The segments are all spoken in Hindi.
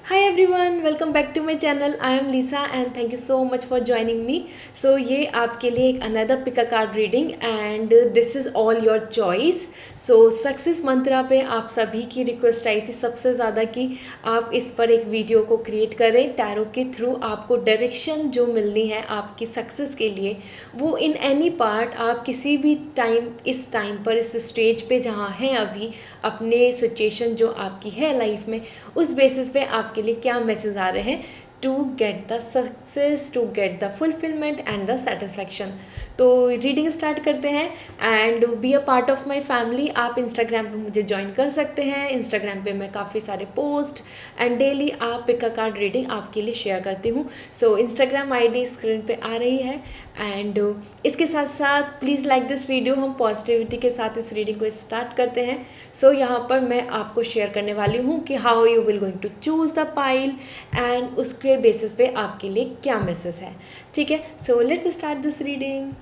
Hi everyone, welcome back to my channel. I am Lisa and thank you so much for joining me. So ये आपके लिए एक another pick a card reading and this is all your choice. So success mantra पे आप सभी की रिक्वेस्ट आई थी सबसे ज़्यादा कि आप इस पर एक वीडियो को क्रिएट करें टैरो के थ्रू आपको डायरेक्शन जो मिलनी है आपकी सक्सेस के लिए वो इन एनी पार्ट आप किसी भी टाइम इस टाइम पर इस स्टेज पे जहाँ हैं अभी अपने सिचुएशन जो आपकी है लाइफ में उस बेसिस पे आपके लिए क्या मैसेज आ रहे हैं to get the success, to get the fulfilment and the satisfaction. तो रीडिंग स्टार्ट करते हैं and be a part of my family. आप इंस्टाग्राम पे मुझे ज्वाइन कर सकते हैं। इंस्टाग्राम पे मैं काफ़ी सारे पोस्ट एंड डेली आप पिक अ कार्ड रीडिंग आपके लिए शेयर करती हूँ। सो इंस्टाग्राम आईडी स्क्रीन पे आ रही है एंड इसके साथ साथ प्लीज़ लाइक दिस वीडियो। हम पॉजिटिविटी के साथ इस रीडिंग को स्टार्ट करते हैं। सो यहाँ पर मैं आपको शेयर करने वाली हूँ कि how you will going to choose the pile and उसके बेसिस पे आपके लिए क्या मैसेज है। ठीक है, so let's start this reading.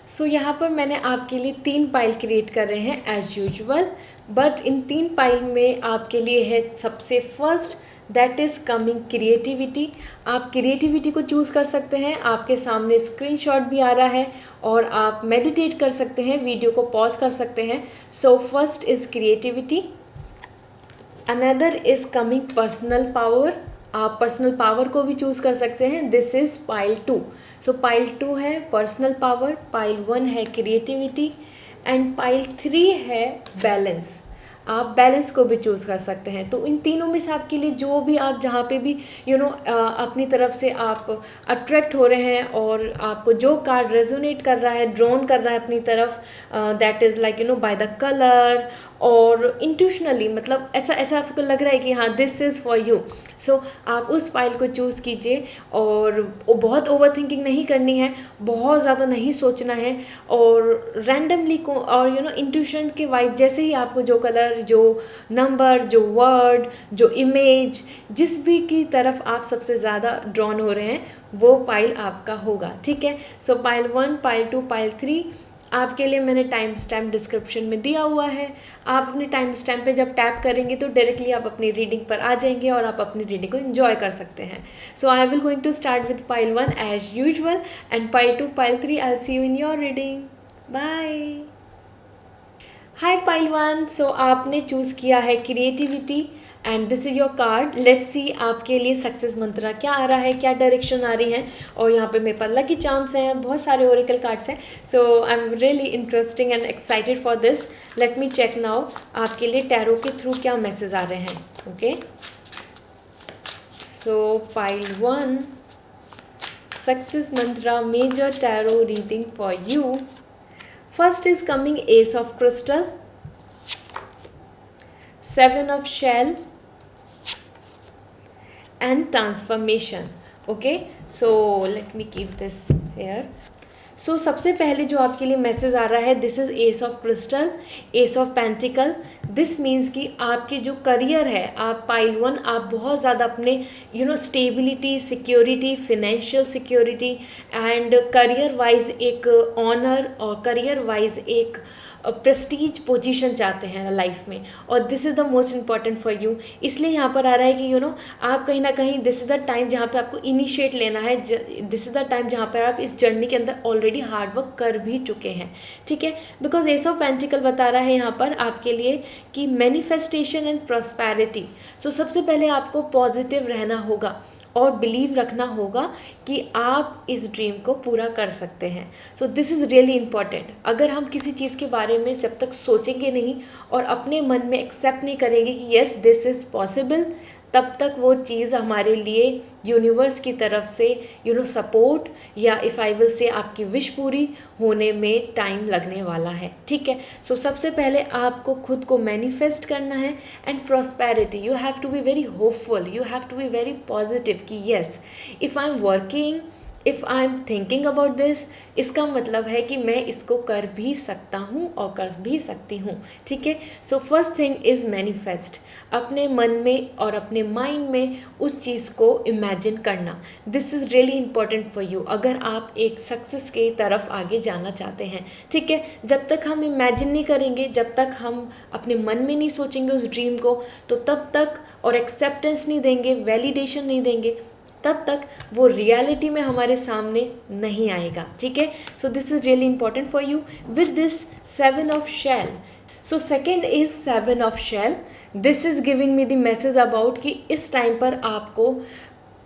So यहाँ पर मैंने आपके लिए 3 पाइल क्रिएट कर रहे हैं as usual, but in 3 pile में आपके लिए है सबसे first that is coming creativity. आप क्रिएटिविटी को चूज़ कर सकते हैं। आपके सामने स्क्रीनशॉट भी आ रहा है और आप मेडिटेट कर सकते हैं, वीडियो को पॉज कर सकते हैं। सो first is creativity, another is coming personal power. आप पर्सनल पावर को भी चूज़ कर सकते हैं। This is pile 2। So pile 2 है पर्सनल पावर, पाइल 1 है क्रिएटिविटी एंड पाइल 3 है बैलेंस। आप बैलेंस को भी चूज़ कर सकते हैं। तो इन तीनों में से आपके लिए जो भी आप जहाँ पे भी अपनी तरफ से आप अट्रैक्ट हो रहे हैं और आपको जो कार्ड रेजोनेट कर रहा है, ड्रॉन कर रहा है अपनी तरफ, that is like by the colour और इंट्यूशनली, मतलब ऐसा ऐसा आपको लग रहा है कि हाँ दिस इज़ फॉर यू। सो आप उस फाइल को चूज़ कीजिए और बहुत ओवर थिंकिंग नहीं करनी है, बहुत ज़्यादा नहीं सोचना है और रैंडमली को और इंट्यूशन के वाइज जैसे ही आपको जो कलर, जो नंबर, जो वर्ड, जो इमेज, जिस भी की तरफ आप सबसे ज़्यादा ड्रॉन हो रहे हैं वो पाइल आपका होगा। ठीक है, सो पाइल 1, पाइल 2, पाइल 3 आपके लिए मैंने टाइम स्टैम्प डिस्क्रिप्शन में दिया हुआ है। आप अपने टाइम स्टैम्प पे जब टैप करेंगे तो डायरेक्टली आप अपनी रीडिंग पर आ जाएंगे और आप अपनी रीडिंग को एंजॉय कर सकते हैं। So I will going to start with pile 1 as usual and pile 2, pile 3 I will see you in your reading. Bye. Hi pile 1, so आपने चूज़ किया है creativity and this is your card. Let's see आपके लिए सक्सेस मंत्रा क्या आ रहा है, क्या डायरेक्शन आ रही है। और यहाँ पे मेरे पास लकी चार्म्स हैं, बहुत सारे ओरेकल कार्ड्स हैं। So I am really interesting and excited for this. Let me check now आपके लिए टैरो के थ्रू क्या मैसेज आ रहे हैं। Okay, so pile 1 success mantra major tarot reading for you. First is coming Ace of Crystal, 7 of Shell and Transformation. Okay, so let me keep this here. सो सबसे पहले जो आपके लिए मैसेज आ रहा है this is S of crystal, S of pentacle. This means कि आपकी जो करियर है, आप पाइल 1 आप बहुत ज़्यादा अपने stability, security, financial security and career wise एक ऑनर और करियर वाइज एक प्रेस्टीज पोजीशन चाहते हैं लाइफ में और this is the most important for you. इसलिए यहाँ पर आ रहा है कि आप कहीं ना कहीं दिस इज़ द टाइम जहाँ पे आपको इनिशिएट लेना है। दिस इज़ द टाइम जहाँ पर आप इस जर्नी के अंदर ऑलरेडी हार्ड वर्क कर भी चुके हैं। ठीक है, बिकॉज एस ऑफ पेंटिकल बता रहा है यहाँ पर आपके लिए कि मैनिफेस्टेशन एंड प्रॉस्पेरिटी। सो सबसे पहले आपको पॉजिटिव रहना होगा और बिलीव रखना होगा कि आप इस ड्रीम को पूरा कर सकते हैं। So this is really important. अगर हम किसी चीज़ के बारे में जब तक सोचेंगे नहीं और अपने मन में एक्सेप्ट नहीं करेंगे कि येस दिस इज़ पॉसिबल, तब तक वो चीज़ हमारे लिए यूनिवर्स की तरफ से सपोर्ट या इफ़ आई विल से आपकी विश पूरी होने में टाइम लगने वाला है। ठीक है, सो सबसे पहले आपको खुद को मैनिफेस्ट करना है and prosperity. You have to be very hopeful, you have to be very positive कि yes if I am working, if I am thinking about this, इसका मतलब है कि मैं इसको कर भी सकता हूँ और कर भी सकती हूँ, ठीक है। So first thing is manifest, अपने मन में और अपने माइंड में उस चीज़ को इमेजिन करना। This is really important for you अगर आप एक सक्सेस की तरफ आगे जाना चाहते हैं, ठीक है। जब तक हम इमेजिन नहीं करेंगे, जब तक हम अपने मन में नहीं सोचेंगे उस ड्रीम को, तो तब तक और एक्सेप्टेंस नहीं देंगे, वैलिडेशन नहीं देंगे, तब तक वो रियलिटी में हमारे सामने नहीं आएगा, ठीक है। So this is really important for you with this 7 of shell. So second is 7 of shell. This is giving me the message about कि इस टाइम पर आपको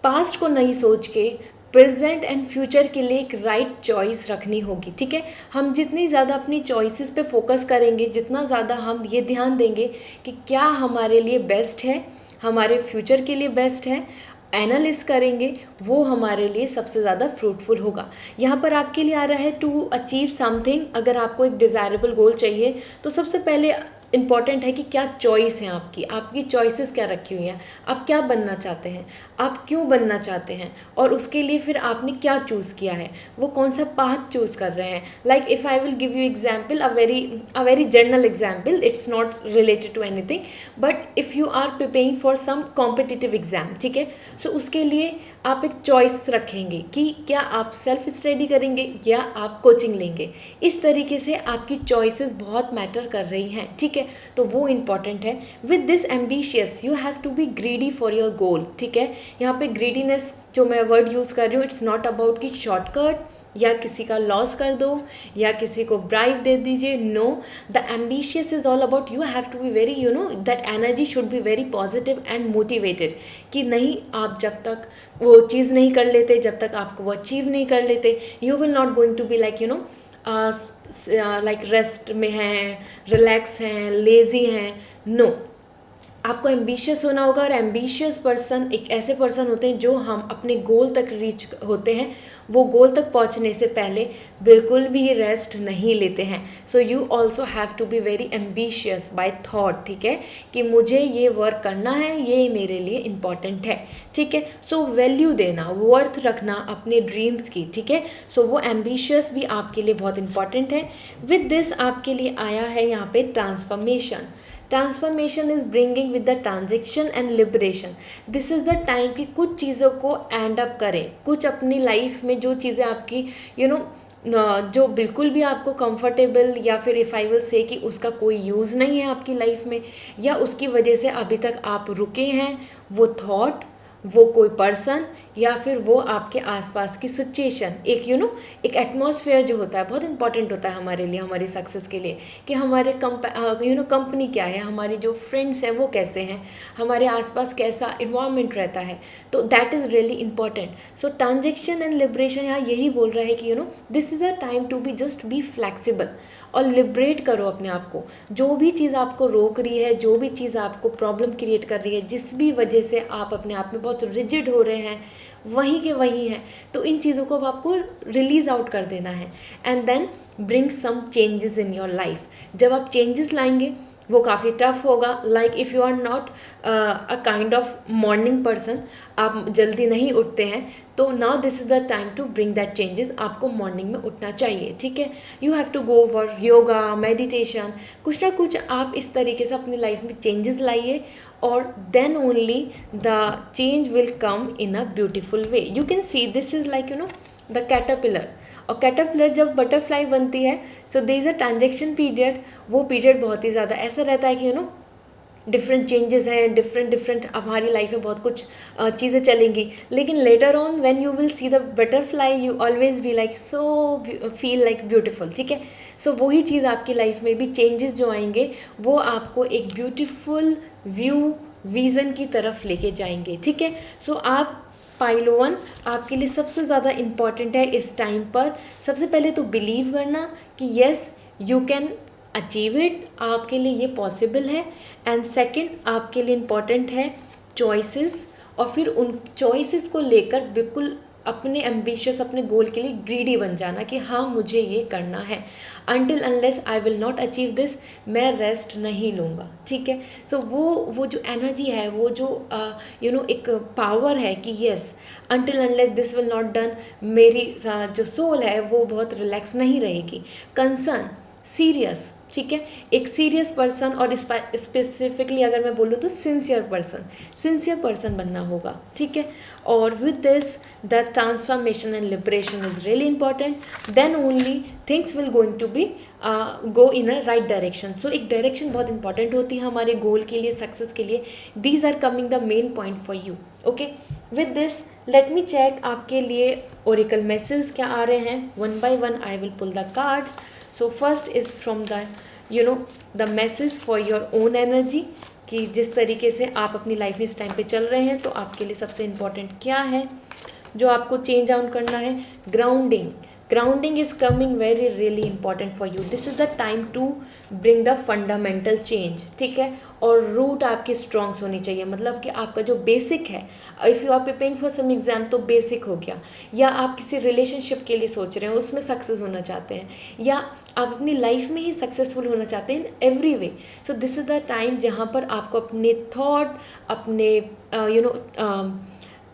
पास्ट को नहीं सोच के प्रेजेंट एंड फ्यूचर के लिए एक राइट चॉइस रखनी होगी, ठीक है। हम जितनी ज़्यादा अपनी चॉइसेस पे फोकस करेंगे, जितना ज़्यादा हम ये ध्यान देंगे कि क्या हमारे लिए बेस्ट है, हमारे फ्यूचर के लिए बेस्ट है, एनालिस करेंगे, वो हमारे लिए सबसे ज़्यादा फ्रूटफुल होगा। यहाँ पर आपके लिए आ रहा है टू अचीव समथिंग। अगर आपको एक डिज़ायरेबल गोल चाहिए तो सबसे पहले इम्पॉर्टेंट है कि क्या चॉइस है आपकी चॉइसेस क्या रखी हुई हैं, आप क्या बनना चाहते हैं, आप क्यों बनना चाहते हैं, और उसके लिए फिर आपने क्या चूज़ किया है, वो कौन सा पाथ चूज़ कर रहे हैं। Like if I will give you example, a very general example, it's not related to anything, but if you are preparing for some competitive exam, ठीक है। सो उसके लिए आप एक चॉइस रखेंगे कि क्या आप सेल्फ स्टडी करेंगे या आप कोचिंग लेंगे। इस तरीके से आपकी चॉइसेस बहुत मैटर कर रही हैं, ठीक है। तो वो इम्पॉर्टेंट है। With this ambitious you have to be greedy for your goal, ठीक है। यहाँ पे ग्रीडीनेस जो मैं वर्ड यूज़ कर रही हूँ, इट्स नॉट अबाउट कि शॉर्टकट या किसी का लॉस कर दो या किसी को ब्राइब दे दीजिए। No, the ambitious is all about you have to be very, you know, that energy should be very positive and motivated, कि नहीं, आप जब तक वो चीज़ नहीं कर लेते, जब तक आपको वो अचीव नहीं कर लेते, you will not going to be like, you know, like rest में हैं, रिलैक्स हैं, लेज़ी हैं। नो, आपको एम्बिशियस होना होगा। और एम्बिशियस पर्सन एक ऐसे पर्सन होते हैं जो हम अपने गोल तक रीच होते हैं, वो गोल तक पहुंचने से पहले बिल्कुल भी रेस्ट नहीं लेते हैं। So you also have to be very ambitious by thought, ठीक है, कि मुझे ये वर्क करना है, ये मेरे लिए इम्पॉर्टेंट है, ठीक है। सो वैल्यू देना, वर्थ रखना अपने ड्रीम्स की, ठीक है। सो वो एम्बिशियस भी आपके लिए बहुत इंपॉर्टेंट है। विद दिस आपके लिए आया है यहाँ पे transformation. Transformation is bringing with the transaction and liberation. This is the time कि कुछ चीज़ों को एंड अप करें, कुछ अपनी लाइफ में जो चीज़ें आपकी यू नो जो बिल्कुल भी आपको कंफर्टेबल या फिर इफ़ आई विल से कि उसका कोई यूज़ नहीं है आपकी लाइफ में, या उसकी वजह से अभी तक आप रुके हैं, वो थॉट, वो कोई पर्सन, या फिर वो आपके आसपास की सिचुएशन, एक यू नो एक एटमॉस्फेयर जो होता है बहुत इंपॉर्टेंट होता है हमारे लिए, हमारी सक्सेस के लिए, कि हमारे कंपनी क्या है, हमारी जो फ्रेंड्स हैं वो कैसे हैं, हमारे आसपास कैसा इन्वायरमेंट रहता है, तो that is really important. So transaction and liberation यहाँ यही बोल रहा है कि you know this is a time to be just be flexible, और लिबरेट करो अपने आप को। जो भी चीज़ आपको रोक रही है, जो भी चीज़ आपको प्रॉब्लम क्रिएट कर रही है, जिस भी वजह से आप अपने आप में बहुत रिजिड हो रहे हैं, वहीं के वहीं हैं, तो इन चीज़ों को अब आपको रिलीज आउट कर देना है। And then bring some changes in your life. जब आप चेंजेस लाएंगे वो काफ़ी टफ होगा। Like if you are not a kind of morning person, आप जल्दी नहीं उठते हैं, तो now this is the time to bring that changes. आपको मॉर्निंग में उठना चाहिए, ठीक है। You have to go for yoga, meditation, कुछ ना कुछ आप इस तरीके से अपनी लाइफ में चेंजेस लाइए, और then only the change will come in a beautiful way. You can see this is like you know the caterpillar, और कैटरपिलर जब बटरफ्लाई बनती है, so there is a transaction period. वो पीरियड बहुत ही ज़्यादा ऐसा रहता है कि यू नो डिफरेंट चेंजेस हैं, डिफरेंट हमारी लाइफ में बहुत कुछ चीज़ें चलेंगी, लेकिन later on when you will see the butterfly you always be like so feel like beautiful, ठीक है। सो वही चीज़ आपकी लाइफ में भी चेंजेस जो आएंगे वो आपको एक ब्यूटीफुल व्यू विज़न की तरफ लेके जाएंगे, ठीक है। सो आप पाइल 1 आपके लिए सबसे ज़्यादा इम्पॉर्टेंट है इस टाइम पर। सबसे पहले तो बिलीव करना कि yes you can achieve it, आपके लिए ये पॉसिबल है। एंड सेकंड आपके लिए इम्पॉर्टेंट है चॉइसेस, और फिर उन चॉइसेस को लेकर बिल्कुल अपने एम्बिशियस, अपने गोल के लिए ग्रीडी बन जाना कि हाँ मुझे ये करना है, until unless I will not achieve this, मैं रेस्ट नहीं लूँगा, ठीक है। सो वो जो एनर्जी है, वो जो एक पावर है कि yes, until unless this will not done, मेरी जो सोल है वो बहुत रिलैक्स नहीं रहेगी। कंसर्न, सीरियस, ठीक है, एक सीरियस पर्सन, और स्पेसिफिकली अगर मैं बोलूँ तो सिंसियर पर्सन बनना होगा, ठीक है। और with this the transformation and liberation is really important, then only things will going to be go in a right direction. So एक डायरेक्शन बहुत इंपॉर्टेंट होती है हमारे गोल के लिए, सक्सेस के लिए। These are coming the main point for you, okay. With this let me check आपके लिए ओरेकल मैसेज क्या आ रहे हैं। One by one I will pull the cards. So first is from the the message for your own energy, कि जिस तरीके से आप अपनी लाइफ में इस टाइम पे चल रहे हैं, तो आपके लिए सबसे इम्पॉर्टेंट क्या है जो आपको चेंज आउट करना है। Grounding is coming very really important for you. This is the time to bring the fundamental change, ठीक है। और रूट आपकी स्ट्रॉन्ग्स होनी चाहिए, मतलब कि आपका जो बेसिक है, if you are preparing for some exam तो बेसिक हो गया, या आप किसी रिलेशनशिप के लिए सोच रहे हैं, उसमें सक्सेस होना चाहते हैं, या आप अपनी लाइफ में ही सक्सेसफुल होना चाहते हैं in every way. So this is the time जहाँ पर आपको अपने थॉट, अपने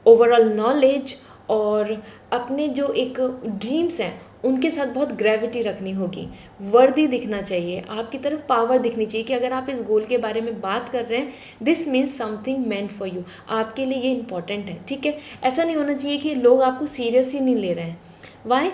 ओवरऑल नॉलेज और अपने जो एक ड्रीम्स हैं उनके साथ बहुत ग्रेविटी रखनी होगी। वर्दी दिखना चाहिए, आपकी तरफ पावर दिखनी चाहिए कि अगर आप इस गोल के बारे में बात कर रहे हैं, this means something meant for you, आपके लिए ये इंपॉर्टेंट है, ठीक है। ऐसा नहीं होना चाहिए कि लोग आपको सीरियस ही नहीं ले रहे हैं। वाई?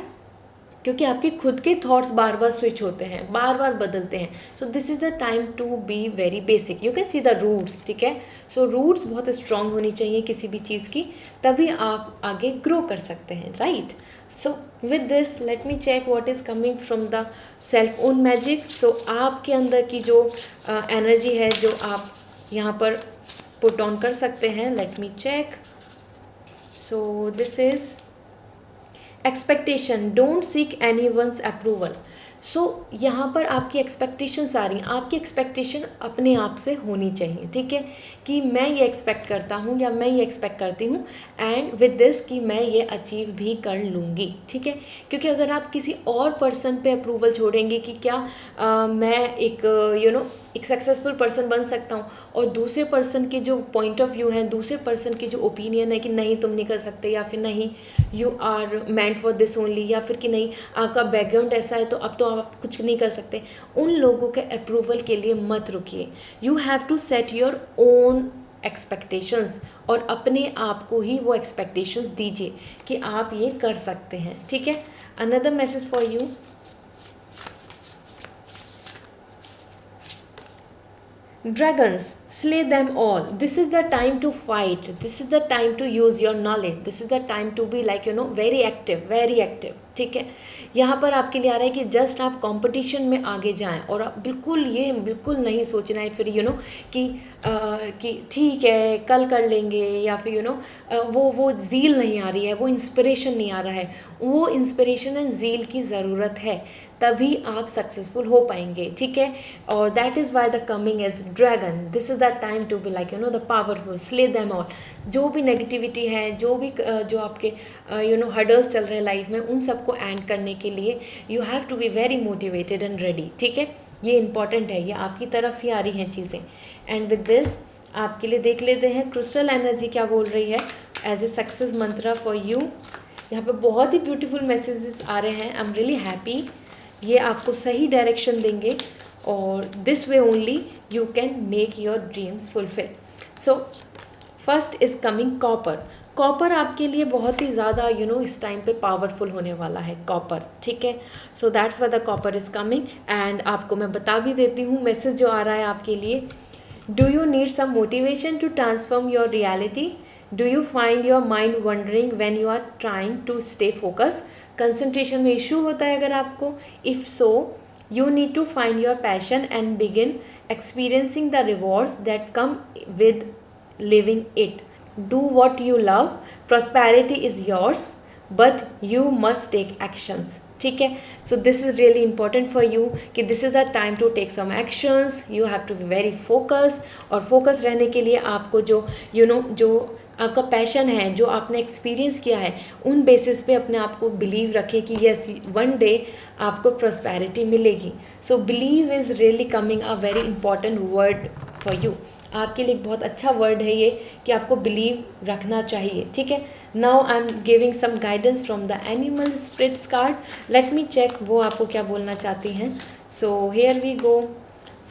क्योंकि आपके खुद के थॉट्स बार बार स्विच होते हैं, बार बार बदलते हैं। So this is the time to be very basic, you can see the roots, ठीक है। सो रूट्स बहुत स्ट्रांग होनी चाहिए किसी भी चीज़ की, तभी आप आगे ग्रो कर सकते हैं, right. So with this let me check what is coming from the self own magic. So आपके अंदर की जो एनर्जी है जो आप यहाँ पर पुट ऑन कर सकते हैं, let me check. So this is expectation, don't seek any one's approval. So यहाँ पर आपकी एक्सपेक्टेशंस आ रही हैं, आपकी एक्सपेक्टेशन अपने आप से होनी चाहिए, ठीक है, कि मैं ये एक्सपेक्ट करता हूँ या मैं ये एक्सपेक्ट करती हूँ, एंड विद दिस कि मैं ये अचीव भी कर लूँगी, ठीक है। क्योंकि अगर आप किसी और पर्सन पे अप्रूवल छोड़ेंगे कि क्या मैं एक एक सक्सेसफुल पर्सन बन सकता हूँ, और दूसरे पर्सन के जो पॉइंट ऑफ व्यू हैं, दूसरे पर्सन की जो ओपिनियन है कि नहीं तुम नहीं कर सकते, या फिर नहीं you are meant for this only, या फिर कि नहीं आपका बैकग्राउंड ऐसा है तो अब तो आप कुछ नहीं कर सकते, उन लोगों के अप्रूवल के लिए मत रुकिए। You have to set your own expectations, और अपने आप को ही वो एक्सपेक्टेशंस दीजिए कि आप ये कर सकते हैं, ठीक है। Another message for you, dragons, slay them all. This is the time to fight, this is the time to use your knowledge, this is the time to be like very active, ठीक है। यहाँ पर आपके लिए आ रहा है कि जस्ट आप कंपटीशन में आगे जाएं, और आप बिल्कुल नहीं सोचना है फिर कि ठीक है कल कर लेंगे, या फिर वो ज़ील नहीं आ रही है, वो इंस्पिरेशन नहीं आ रहा है। वो इंस्पिरेशन एंड ज़ील की ज़रूरत है, तभी आप सक्सेसफुल हो पाएंगे, ठीक है। और that is why the coming as dragon, this is the time to be like the powerful, slay them all. जो भी नेगेटिविटी है, जो आपके हर्डल्स चल रहे हैं लाइफ में, उन सबको एंड करने के लिए you have to be very motivated and ready, ठीक है। ये इंपॉर्टेंट है, ये आपकी तरफ ही आ रही हैं चीज़ें। एंड विद दिस आपके लिए देख लेते हैं क्रिस्टल एनर्जी क्या बोल रही है as a success mantra for you. यहाँ पे बहुत ही ब्यूटीफुल मैसेजेस आ रहे हैं, आई एम रियली हैप्पी। ये आपको सही डायरेक्शन देंगे, और this way only you can make your dreams fulfil. So first is coming copper आपके लिए बहुत ही ज़्यादा इस टाइम पे पावरफुल होने वाला है कॉपर, ठीक है। So that's why the copper is coming. And आपको मैं बता भी देती हूँ मैसेज जो आ रहा है आपके लिए। Do you need some motivation to transform your reality? Do you find your mind wandering when you are trying to stay focus? Concentration में इशू होता है अगर आपको, if so you need to find your passion and begin experiencing the rewards that come with living it. Do what you love, prosperity is yours, but you must take actions, ठीक है। So this is really important for you कि this is the time to take some actions, you have to be very focus. और फोकस रहने के लिए आपको जो जो आपका पैशन है, जो आपने एक्सपीरियंस किया है, उन बेसिस पे अपने आप को बिलीव रखें कि यस, वन डे आपको प्रॉस्पेरिटी मिलेगी. So believe is really coming a very important word for you. आपके लिए एक बहुत अच्छा वर्ड है ये कि आपको बिलीव रखना चाहिए. ठीक है. Now I am giving some guidance from the animal spirits card. Let me check वो आपको क्या बोलना चाहती हैं. So here we go.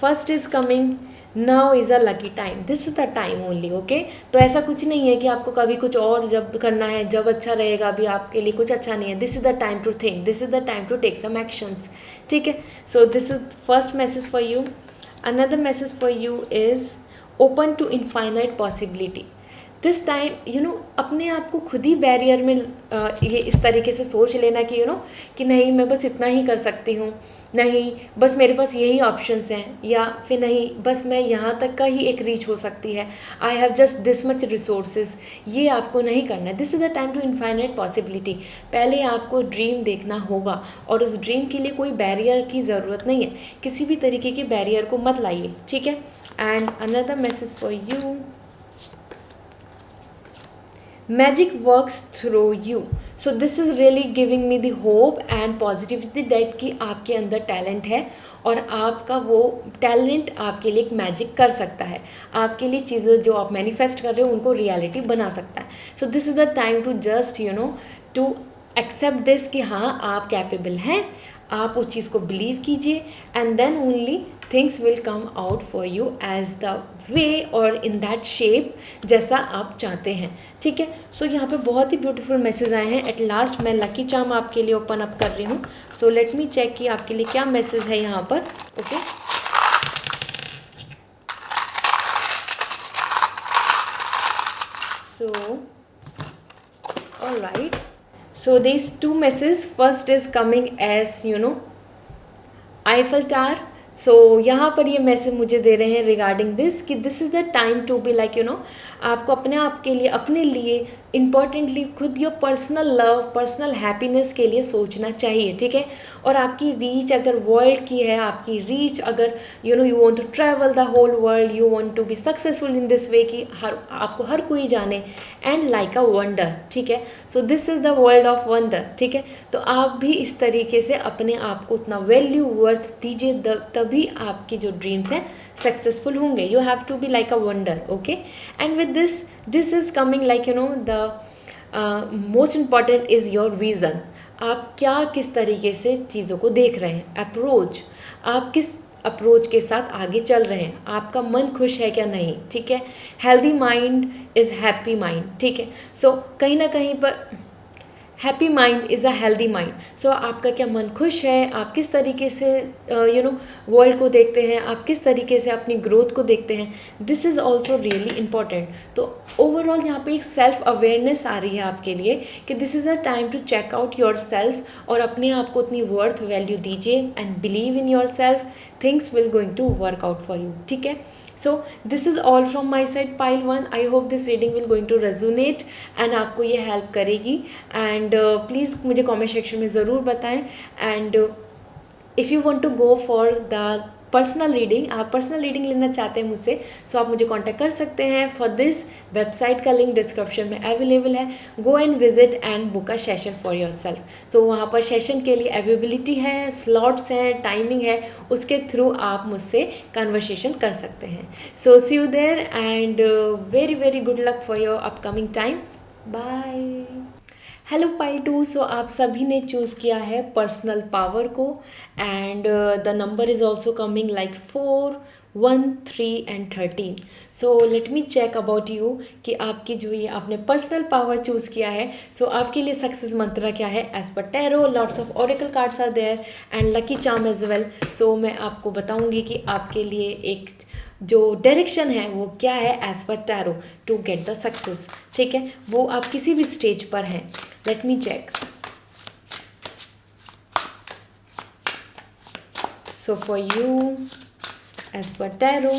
First is coming, now is a lucky time, this is the time only. Okay. तो ऐसा कुछ नहीं है कि आपको कभी कुछ और जब करना है, जब अच्छा रहेगा, अभी आपके लिए कुछ अच्छा नहीं है. This is the time to think, this is the time to take some actions. ठीक है. So this is first message for you. Another message for you is open to infinite possibility. This time अपने आप को खुद ही बैरियर में ये इस तरीके से सोच लेना कि कि नहीं, मैं बस इतना ही कर सकती हूँ, नहीं बस मेरे पास यही ऑप्शंस हैं, या फिर नहीं बस मैं यहाँ तक का ही एक रीच हो सकती है, I have just this much resources. ये आपको नहीं करना है. This is the time to infinite possibility. पहले आपको ड्रीम देखना होगा, और उस ड्रीम के लिए कोई बैरियर की ज़रूरत नहीं है. किसी भी तरीके के बैरियर को मत लाइए. ठीक है. And another message for you, magic works through you. So this is really giving me the hope and positivity that कि आपके अंदर टैलेंट है, और आपका वो टैलेंट आपके लिए एक मैजिक कर सकता है. आपके लिए चीज़ें जो आप मैनिफेस्ट कर रहे हो उनको रियलिटी बना सकता है. So this is the time to just to accept this कि हाँ, आप कैपेबल हैं. आप उस चीज़ को बिलीव कीजिए, and then only things will come out for you as the way और इन दैट शेप जैसा आप चाहते हैं. ठीक है. सो यहाँ पे बहुत ही ब्यूटीफुल मैसेज आए हैं. एट लास्ट मैं लकी चार्म आपके लिए ओपन अप कर रही हूँ. सो लेट मी चेक कि आपके लिए क्या मैसेज है यहाँ पर. Okay. So alright. So these two messages, first is coming as Eiffel Tower. So यहाँ पर ये मैसेज मुझे दे रहे हैं रिगार्डिंग दिस कि this is the time to be like आपको अपने आप के लिए, अपने लिए इम्पॉर्टेंटली खुद your personal love, personal happiness के लिए सोचना चाहिए. ठीक है. और आपकी रीच अगर वर्ल्ड की है, आपकी रीच अगर you want to travel the whole world, you want to be successful in this way कि आपको हर कोई जाने, एंड लाइक अ वंडर. ठीक है. So this is the world of wonder. ठीक है. तो आप भी इस तरीके से अपने आप को उतना वैल्यू वर्थ दीजिए, तभी आपकी जो ड्रीम्स हैं सक्सेसफुल होंगे. You have to be like a wonder. Okay. And with this is coming like the most important is your vision. आप क्या किस तरीके से चीज़ों को देख रहे हैं, अप्रोच, आप किस अप्रोच के साथ आगे चल रहे हैं, आपका मन खुश है क्या नहीं. ठीक है. Healthy mind is happy mind. ठीक है. सो कहीं ना कहीं पर happy mind is a healthy mind. So आपका क्या मन खुश है, आप किस तरीके से वर्ल्ड को देखते हैं, आप किस तरीके से अपनी ग्रोथ को देखते हैं, this is also really important. तो ओवरऑल यहाँ पे एक सेल्फ अवेयरनेस आ रही है आपके लिए कि this is a time to check out your self, और अपने आप को उतनी वर्थ वैल्यू दीजिए, and believe in your self. Things will going to work out for you. ठीक है. So this is all from my side, pile 1. I hope this reading will going to resonate and आपको ये हेल्प करेगी. एंड प्लीज़ मुझे कमेंट सेक्शन में ज़रूर बताएं. And if you want to go for the personal reading, आप पर्सनल रीडिंग लेना चाहते हैं मुझसे, सो आप मुझे कांटेक्ट कर सकते हैं. फॉर दिस वेबसाइट का लिंक डिस्क्रिप्शन में अवेलेबल है. Go and visit and book a session for yourself. So वहाँ पर सेशन के लिए अवेलेबिलिटी है, स्लॉट्स हैं, टाइमिंग है, उसके थ्रू आप मुझसे कन्वर्सेशन कर सकते हैं. So see you there, and very very good luck for your upcoming time. Bye. Hello pile 2. So आप सभी ने चूज़ किया है पर्सनल पावर को, and the number is also coming like 4, 1, 3 and 13. So let me check about you कि आपकी जो ये आपने पर्सनल पावर चूज़ किया है, सो आपके लिए सक्सेस मंत्रा क्या है. एज पर tarot, lots of oracle cards are there and lucky charm as well. सो मैं आपको बताऊंगी कि आपके लिए एक जो डायरेक्शन है वो क्या है एज पर tarot to get the success. ठीक है. वो आप किसी भी स्टेज पर हैं. Let me check. So for you as पर tarot,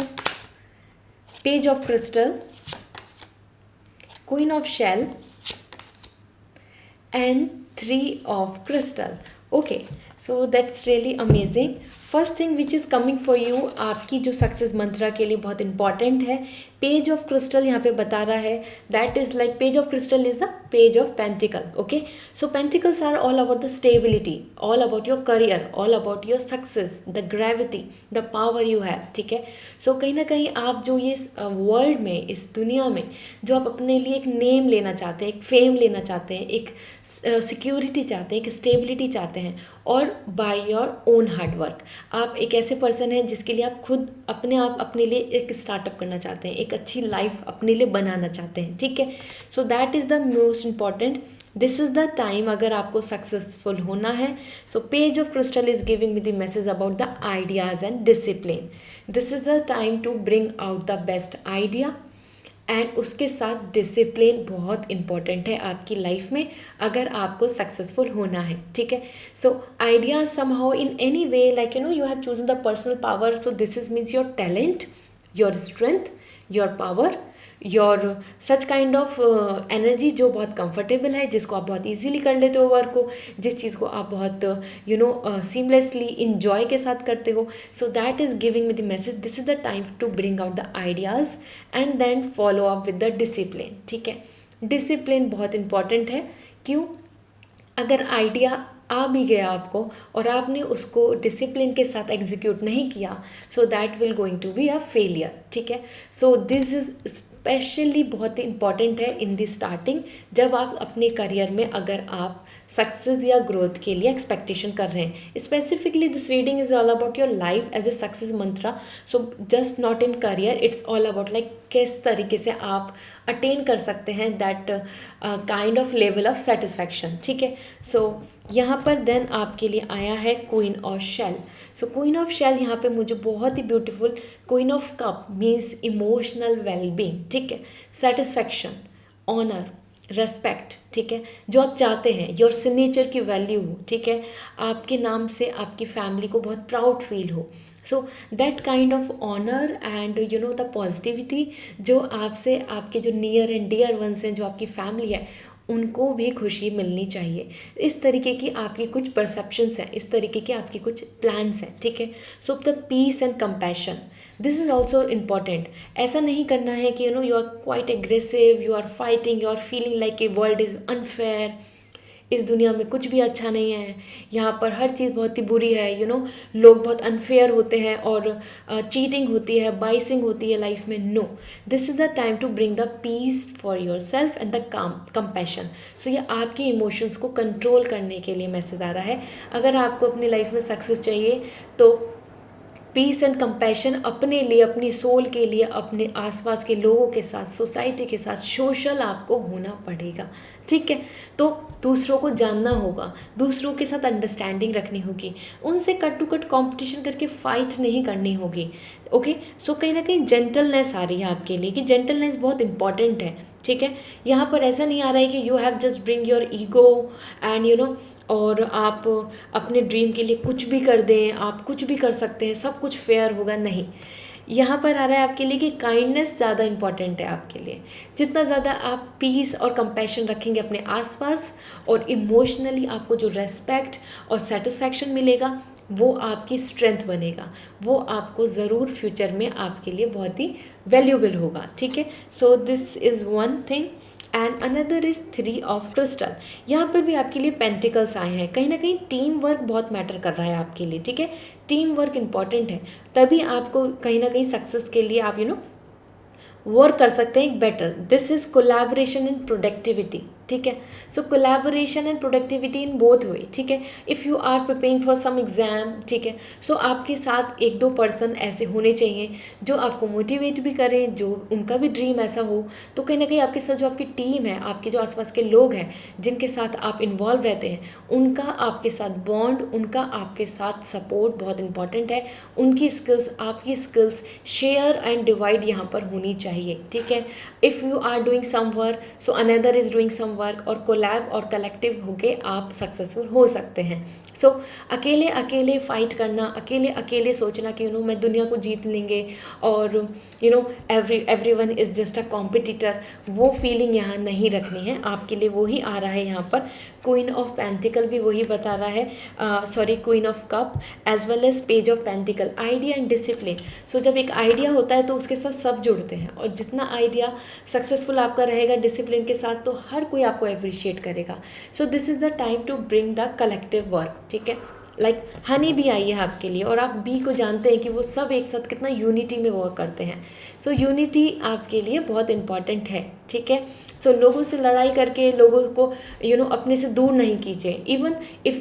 page of crystal, queen of shell and 3 of crystal. Okay, so that's really amazing. First thing which is coming for you, आपकी जो सक्सेस मंत्रा के लिए बहुत इंपॉर्टेंट है, पेज ऑफ क्रिस्टल यहाँ पे बता रहा है, that is like page of crystal is the page of pentacle. Okay, so pentacles are all about the stability, all about your career, all about your success, the gravity, the power you have. ठीक है, सो कहीं ना कहीं आप जो ये वर्ल्ड में, इस दुनिया में जो आप अपने लिए एक नेम लेना चाहते हैं, एक फेम लेना चाहते हैं, एक सिक्योरिटी चाहते हैं, एक स्टेबिलिटी चाहते हैं, और बाय योर ओन हार्डवर्क आप एक ऐसे पर्सन हैं जिसके लिए आप खुद अपने आप अपने लिए एक स्टार्टअप करना चाहते हैं, एक अच्छी लाइफ अपने लिए बनाना चाहते हैं. ठीक है, so that is the most important. This is the time अगर आपको सक्सेसफुल होना है. So page of crystal is giving me the message about the ideas and discipline. This is the time to bring out the best idea, and उसके साथ डिसिप्लिन बहुत इंपॉर्टेंट है आपकी लाइफ में अगर आपको सक्सेसफुल होना है. ठीक है, so ideas somehow in any way, like you have chosen the personal power. So this is means your talent, your strength, your power, your such kind of energy जो बहुत कंफर्टेबल है, जिसको आप बहुत इजीली कर लेते हो वर्क को, जिस चीज़ को आप बहुत सीमलेसली इंजॉय के साथ करते हो. So that is giving me the message, this is the time to bring out the ideas and then follow up with the discipline. ठीक है, डिसिप्लिन बहुत इंपॉर्टेंट है. क्यों? अगर आइडिया आ भी गया आपको और आपने उसको डिसिप्लिन के साथ एग्जीक्यूट नहीं किया, so that will going to be a failure. ठीक है, सो दिस इज़ स्पेशली बहुत ही इंपॉर्टेंट है इन दी स्टार्टिंग, जब आप अपने करियर में अगर आप सक्सेस या ग्रोथ के लिए एक्सपेक्टेशन कर रहे हैं. Specifically this reading is all about your life as a success mantra. So just not in career, it's all about like किस तरीके से आप अटेन कर सकते हैं that kind of level of satisfaction. ठीक है, सो यहाँ पर देन आपके लिए आया है queen of shell. So queen of shell यहाँ पे मुझे बहुत ही beautiful, queen of cup means emotional wellbeing. ठीक है, सेटिस्फैक्शन, ऑनर, रेस्पेक्ट. ठीक है, जो आप चाहते हैं, योर सिग्नेचर की वैल्यू. ठीक है, आपके नाम से आपकी फैमिली को बहुत प्राउड फील हो. So that kind of honour and the positivity जो आपसे आपके जो नियर एंड डियर वंस हैं, जो आपकी फैमिली है, उनको भी खुशी मिलनी चाहिए. इस तरीके की आपकी कुछ परसेप्शंस हैं, इस तरीके के आपकी कुछ प्लान्स हैं. ठीक है, so the peace and compassion, this is also important. ऐसा नहीं करना है कि you are quite aggressive, you are fighting, you are feeling like a world is unfair, इस दुनिया में कुछ भी अच्छा नहीं है, यहाँ पर हर चीज़ बहुत ही बुरी है, लोग बहुत अनफेयर होते हैं और चीटिंग होती है, बाइसिंग होती है लाइफ में. No, this is the time to bring the peace for yourself and the compassion. So ये आपके इमोशंस को कंट्रोल करने के लिए मैसेज आ रहा है. अगर आपको अपनी लाइफ में सक्सेस चाहिए तो पीस एंड कंपैशन अपने लिए, अपनी सोल के लिए, अपने आसपास के लोगों के साथ, सोसाइटी के साथ सोशल आपको होना पड़ेगा. ठीक है, तो दूसरों को जानना होगा, दूसरों के साथ अंडरस्टैंडिंग रखनी होगी, उनसे कट टू कट कॉम्पिटिशन करके फाइट नहीं करनी होगी. ओके, सो कहीं ना कहीं जेंटलनेस आ रही है आपके लिए कि जेंटलनेस बहुत इंपॉर्टेंट है. ठीक है, यहाँ पर ऐसा नहीं आ रहा है कि you have just bring your ego and और आप अपने ड्रीम के लिए कुछ भी कर दें, आप कुछ भी कर सकते हैं, सब कुछ फेयर होगा. नहीं, यहाँ पर आ रहा है आपके लिए कि काइंडनेस ज़्यादा इंपॉर्टेंट है आपके लिए. जितना ज़्यादा आप पीस और कंपैशन रखेंगे अपने आसपास, और इमोशनली आपको जो रेस्पेक्ट और सेटिस्फैक्शन मिलेगा, वो आपकी स्ट्रेंथ बनेगा, वो आपको ज़रूर फ्यूचर में आपके लिए बहुत ही वैल्यूबल होगा. ठीक है, so this is one thing. And another is 3 of crystal. यहाँ पर भी आपके लिए पेंटिकल्स आए हैं. कहीं ना कहीं टीम वर्क बहुत मैटर कर रहा है आपके लिए. ठीक है, टीम वर्क इंपॉर्टेंट है, तभी आपको कहीं ना कहीं सक्सेस के लिए आप वर्क कर सकते हैं एक better. This is collaboration in productivity. ठीक है, so collaboration and productivity in both way. ठीक है, if you are preparing for some exam, ठीक है, सो आपके साथ 1-2 पर्सन ऐसे होने चाहिए जो आपको मोटिवेट भी करें, जो उनका भी ड्रीम ऐसा हो. तो कहीं ना कहीं आपके साथ जो आपकी टीम है, आपके जो आसपास के लोग हैं जिनके साथ आप इन्वॉल्व रहते हैं, उनका आपके साथ बॉन्ड, उनका आपके साथ सपोर्ट बहुत इंपॉर्टेंट है. उनकी स्किल्स, आपकी स्किल्स शेयर एंड डिवाइड यहाँ पर होनी चाहिए. ठीक है, if you are doing some work, so another is doing some work और कोलैब और कलेक्टिव होके आप सक्सेसफुल हो सकते हैं। सो अकेले अकेले फाइट करना, अकेले अकेले सोचना कि मैं दुनिया को जीत लेंगे और everyone is just a competitor, वो फीलिंग यहाँ नहीं रखनी है। आपके लिए वही आ रहा है यहाँ पर, क्वीन ऑफ पेंटिकल भी वही बता रहा है, sorry queen of cup as well as page of pentacle, idea and discipline. So जब एक आइडिया होता है तो उसके साथ सब जुड़ते हैं, और जितना आइडिया सक्सेसफुल आपका रहेगा डिसिप्लिन के साथ, तो हर कोई आपको अप्रिशिएट करेगा। So this is the time to bring the collective work, ठीक है। लाइक हनी भी आई है आपके लिए, और आप बी को जानते हैं कि वो सब एक साथ कितना यूनिटी में वर्क करते हैं। सो यूनिटी आपके लिए बहुत इंपॉर्टेंट है, ठीक है। सो लोगों से लड़ाई करके लोगों को अपने से दूर नहीं कीजिए।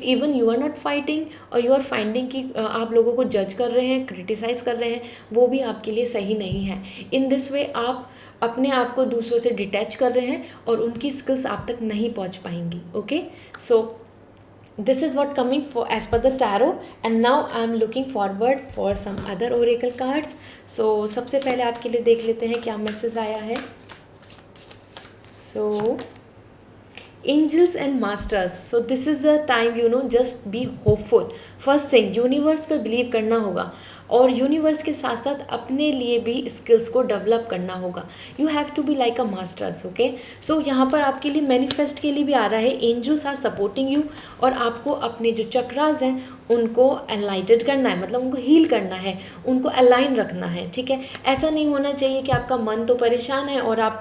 Even you are not fighting और यू आर फाइंडिंग कि आप लोगों को जज कर रहे हैं, क्रिटिसाइज कर रहे हैं, वो भी आपके लिए सही नहीं है। इन दिस वे आप अपने आप को दूसरों से डिटैच कर रहे हैं और उनकी स्किल्स आप तक नहीं पहुंच पाएंगी। Okay, so this is what coming for as per the tarot, and now I am looking forward for some other oracle cards. So सबसे पहले आपके लिए देख लेते हैं क्या मैसेज आया है। So angels and masters, so this is the time just be hopeful. First thing universe पे बिलीव करना होगा, और यूनिवर्स के साथ साथ अपने लिए भी स्किल्स को डेवलप करना होगा। You have to be like a masters, okay. So यहाँ पर आपके लिए मैनिफेस्ट के लिए भी आ रहा है, एंजल्स आर सपोर्टिंग यू, और आपको अपने जो चक्रास हैं उनको एनलाइटेड करना है, मतलब उनको हील करना है, उनको अलाइन रखना है, ठीक है। ऐसा नहीं होना चाहिए कि आपका मन तो परेशान है और आप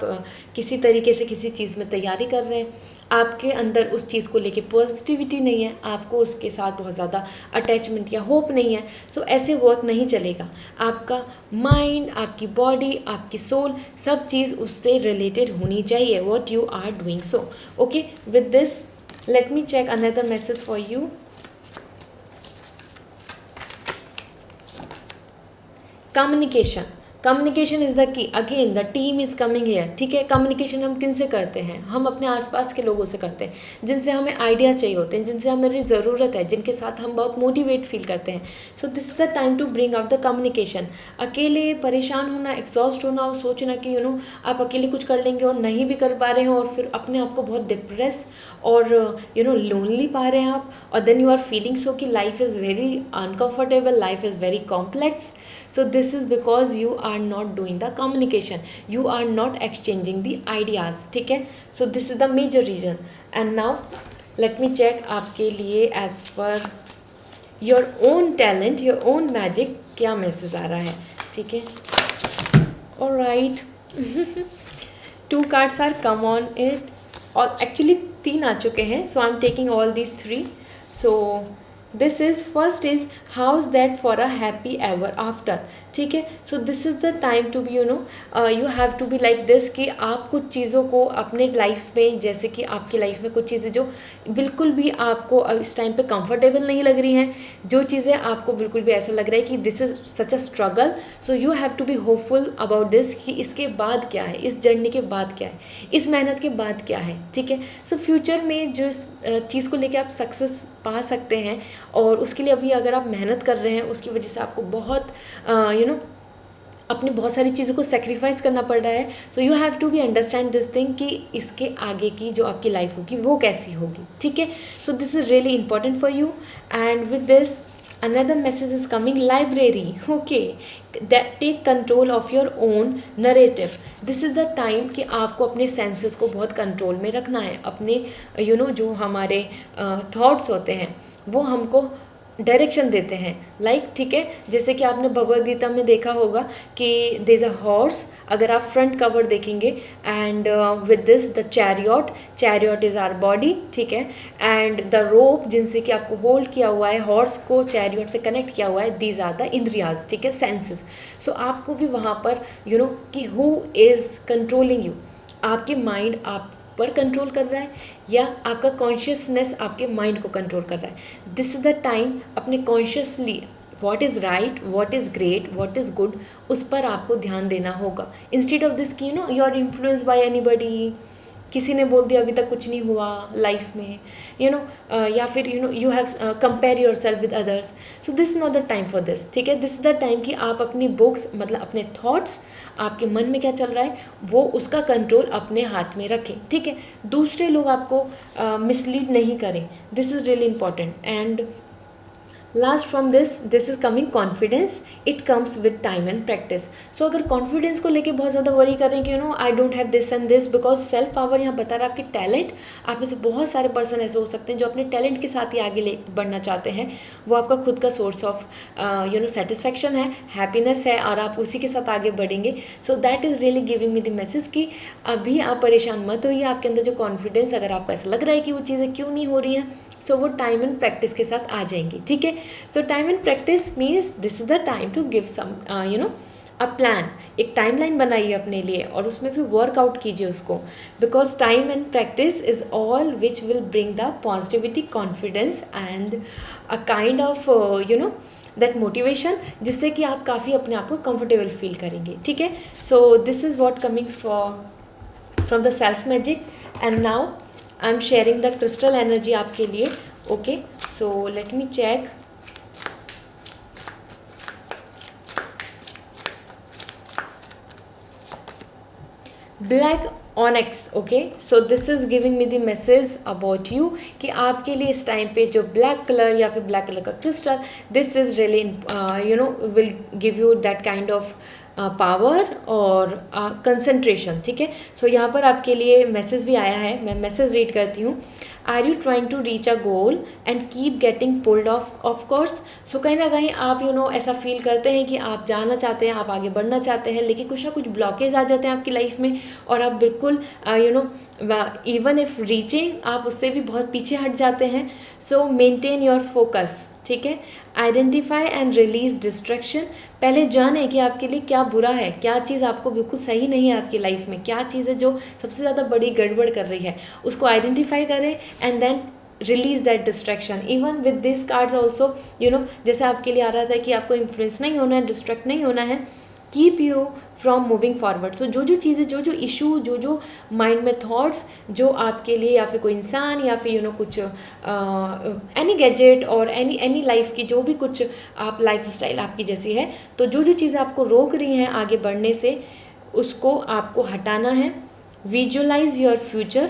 किसी तरीके से किसी चीज़ में तैयारी कर रहे हैं, आपके अंदर उस चीज़ को लेके पॉजिटिविटी नहीं है, आपको उसके साथ बहुत ज़्यादा अटैचमेंट या होप नहीं है। सो ऐसे वर्क नहीं चलेगा। आपका माइंड, आपकी बॉडी, आपकी सोल, सब चीज़ उससे रिलेटेड होनी चाहिए, what you are doing. So okay, with this let me check another message for you. Communication is the key, again the team is coming here, ठीक है। कम्युनिकेशन हम किन से करते हैं? हम अपने आसपास के लोगों से करते हैं, जिनसे हमें आइडिया चाहिए होते हैं, जिनसे हमारी ज़रूरत है, जिनके साथ हम बहुत मोटिवेट फील करते हैं। So this is the time to bring out the communication. अकेले परेशान होना, एग्जॉस्ट होना और सोचना कि आप अकेले कुछ कर लेंगे और नहीं भी कर पा रहे हैं, और फिर अपने आप को बहुत डिप्रेस और लोनली पा रहे हैं आप, और then you are feeling so कि life is very uncomfortable, life is very complex. So this is because you are not doing the communication, you are not exchanging the ideas, ठीक है। So this is the major reason. And now let me check आपके लिए as per your own talent, your own magic क्या मैसेज आ रहा है, ठीक है। Alright, 2 cards are come on it, और actually 3 आ चुके हैं, so I'm taking all these 3. So this is first is house that for a happy ever after, ठीक है। So this is the time to be you have to be like this, कि आप कुछ चीज़ों को अपने लाइफ में, जैसे कि आपकी लाइफ में कुछ चीज़ें जो बिल्कुल भी आपको इस टाइम पे कंफर्टेबल नहीं लग रही हैं, जो चीज़ें आपको बिल्कुल भी ऐसा लग रहा है कि this is such a struggle, so you have to be hopeful about this, कि इसके बाद क्या है, इस जर्नी के बाद क्या है, इस मेहनत के बाद क्या है, ठीक है। सो फ्यूचर में जो चीज़ को लेकर आप सक्सेस पा सकते हैं, और उसके लिए अभी अगर आप मेहनत कर रहे हैं, उसकी वजह से आपको बहुत अपनी बहुत सारी चीज़ों को सेक्रीफाइस करना पड़ रहा है। So you have to be understand this thing, कि इसके आगे की जो आपकी लाइफ होगी वो कैसी होगी, ठीक है। So this is really important for you. And with this another message is coming, library, okay, that take control of your own narrative. this is the time कि आपको अपने सेंसेस को बहुत कंट्रोल में रखना है। अपने जो हमारे थॉट्स होते हैं वो हमको डायरेक्शन देते हैं, लाइक ठीक है, जैसे कि आपने भगवद गीता में देखा होगा कि देयर इज़ अ हॉर्स, अगर आप फ्रंट कवर देखेंगे, and with this the chariot is our body, ठीक है, एंड द रोप जिनसे कि आपको होल्ड किया हुआ है, हॉर्स को चैरियट से कनेक्ट किया हुआ है, दीज आर द इंद्रियाज, ठीक है, सेंसेस। सो आपको भी वहाँ पर कि हु इज़ कंट्रोलिंग यू, आपके माइंड आप पर कंट्रोल कर रहा है या आपका कॉन्शियसनेस आपके माइंड को कंट्रोल कर रहा है। दिस इज़ द टाइम अपने consciously what is right, what is great, what is good, उस पर आपको ध्यान देना होगा, इंस्टेड ऑफ दिस कि you are influence by anybody, किसी ने बोल दिया अभी तक कुछ नहीं हुआ लाइफ में, या फिर you have compare your self with others. So this is not the time for this. ठीक है, दिस इज द टाइम कि आप अपनी बुक्स, मतलब अपने थॉट्स, आपके मन में क्या चल रहा है वो उसका कंट्रोल अपने हाथ में रखें. ठीक है, दूसरे लोग आपको मिसलीड नहीं करें. This is really important. And last from this is coming confidence. It comes with time and practice. So अगर कॉन्फिडेंस को लेके बहुत ज़्यादा वरी करें कि I don't have this and this, because self power यहाँ बता रहा है आपकी टैलेंट. आप में से बहुत सारे पर्सन ऐसे हो सकते हैं जो अपने टैलेंट के साथ ही आगे ले बढ़ना चाहते हैं. वो आपका खुद का सोर्स ऑफ सेटिस्फैक्शन है, हैप्पीनेस है, और आप उसी के साथ आगे बढ़ेंगे. सो that is really giving me the message कि अभी आप परेशान मत होइए. आपके अंदर जो कॉन्फिडेंस, अगर आपको ऐसा लग रहा है कि वो चीज़ें क्यों नहीं हो रही हैं, सो वो टाइम एंड प्रैक्टिस के साथ आ जाएंगी. ठीक है, so time and practice means this is the time to give some a plan. एक टाइमलाइन बनाइए अपने लिए और उसमें फिर वर्कआउट कीजिए उसको, because time and practice is all which will bring the positivity, confidence and a kind of that motivation, जिससे कि आप काफ़ी अपने आप को कंफर्टेबल फील करेंगे. ठीक है, so this is what coming from the self magic. And now I am sharing the crystal energy आपके लिए. Okay, so let me check. Black onyx. Okay, so this is giving me the message about you कि आपके लिए इस टाइम पे जो ब्लैक कलर या फिर ब्लैक कलर का crystal, this is really will give you that kind of power और कंसंट्रेशन. ठीक है, सो यहाँ पर आपके लिए मैसेज भी आया है. मैं मैसेज रीड करती हूँ. Are you trying to reach a goal and keep getting pulled off course. So कहीं ना कहीं आप ऐसा फील करते हैं कि आप जाना चाहते हैं, आप आगे बढ़ना चाहते हैं, लेकिन कुछ ना कुछ ब्लॉकेज आ जाते हैं आपकी लाइफ में और आप बिल्कुल इवन इफ रीचिंग, आप उससे भी बहुत पीछे हट जाते हैं. सो मेंटेन योर फोकस. ठीक है, आइडेंटिफाई एंड रिलीज डिस्ट्रैक्शन. पहले जानें कि आपके लिए क्या बुरा है, क्या चीज़ आपको बिल्कुल सही नहीं है आपकी लाइफ में, क्या चीज़ है जो सबसे ज़्यादा बड़ी गड़बड़ कर रही है, उसको आइडेंटिफाई करें and then release that distraction. Even with this cards also जैसे आपके लिए आ रहा था कि आपको इन्फ्लुएंस नहीं होना है, डिस्ट्रैक्ट नहीं होना है, keep you from moving forward. So जो चीज़ें, जो इशू, जो माइंड में थॉट्स जो आपके लिए, या फिर कोई इंसान, या फिर कुछ एनी गैजेट और एनी लाइफ की जो भी कुछ आप लाइफ स्टाइल आपकी जैसी है, तो जो चीज़ें आपको रोक रही हैं आगे बढ़ने से, उसको आपको हटाना है. Visualise your future.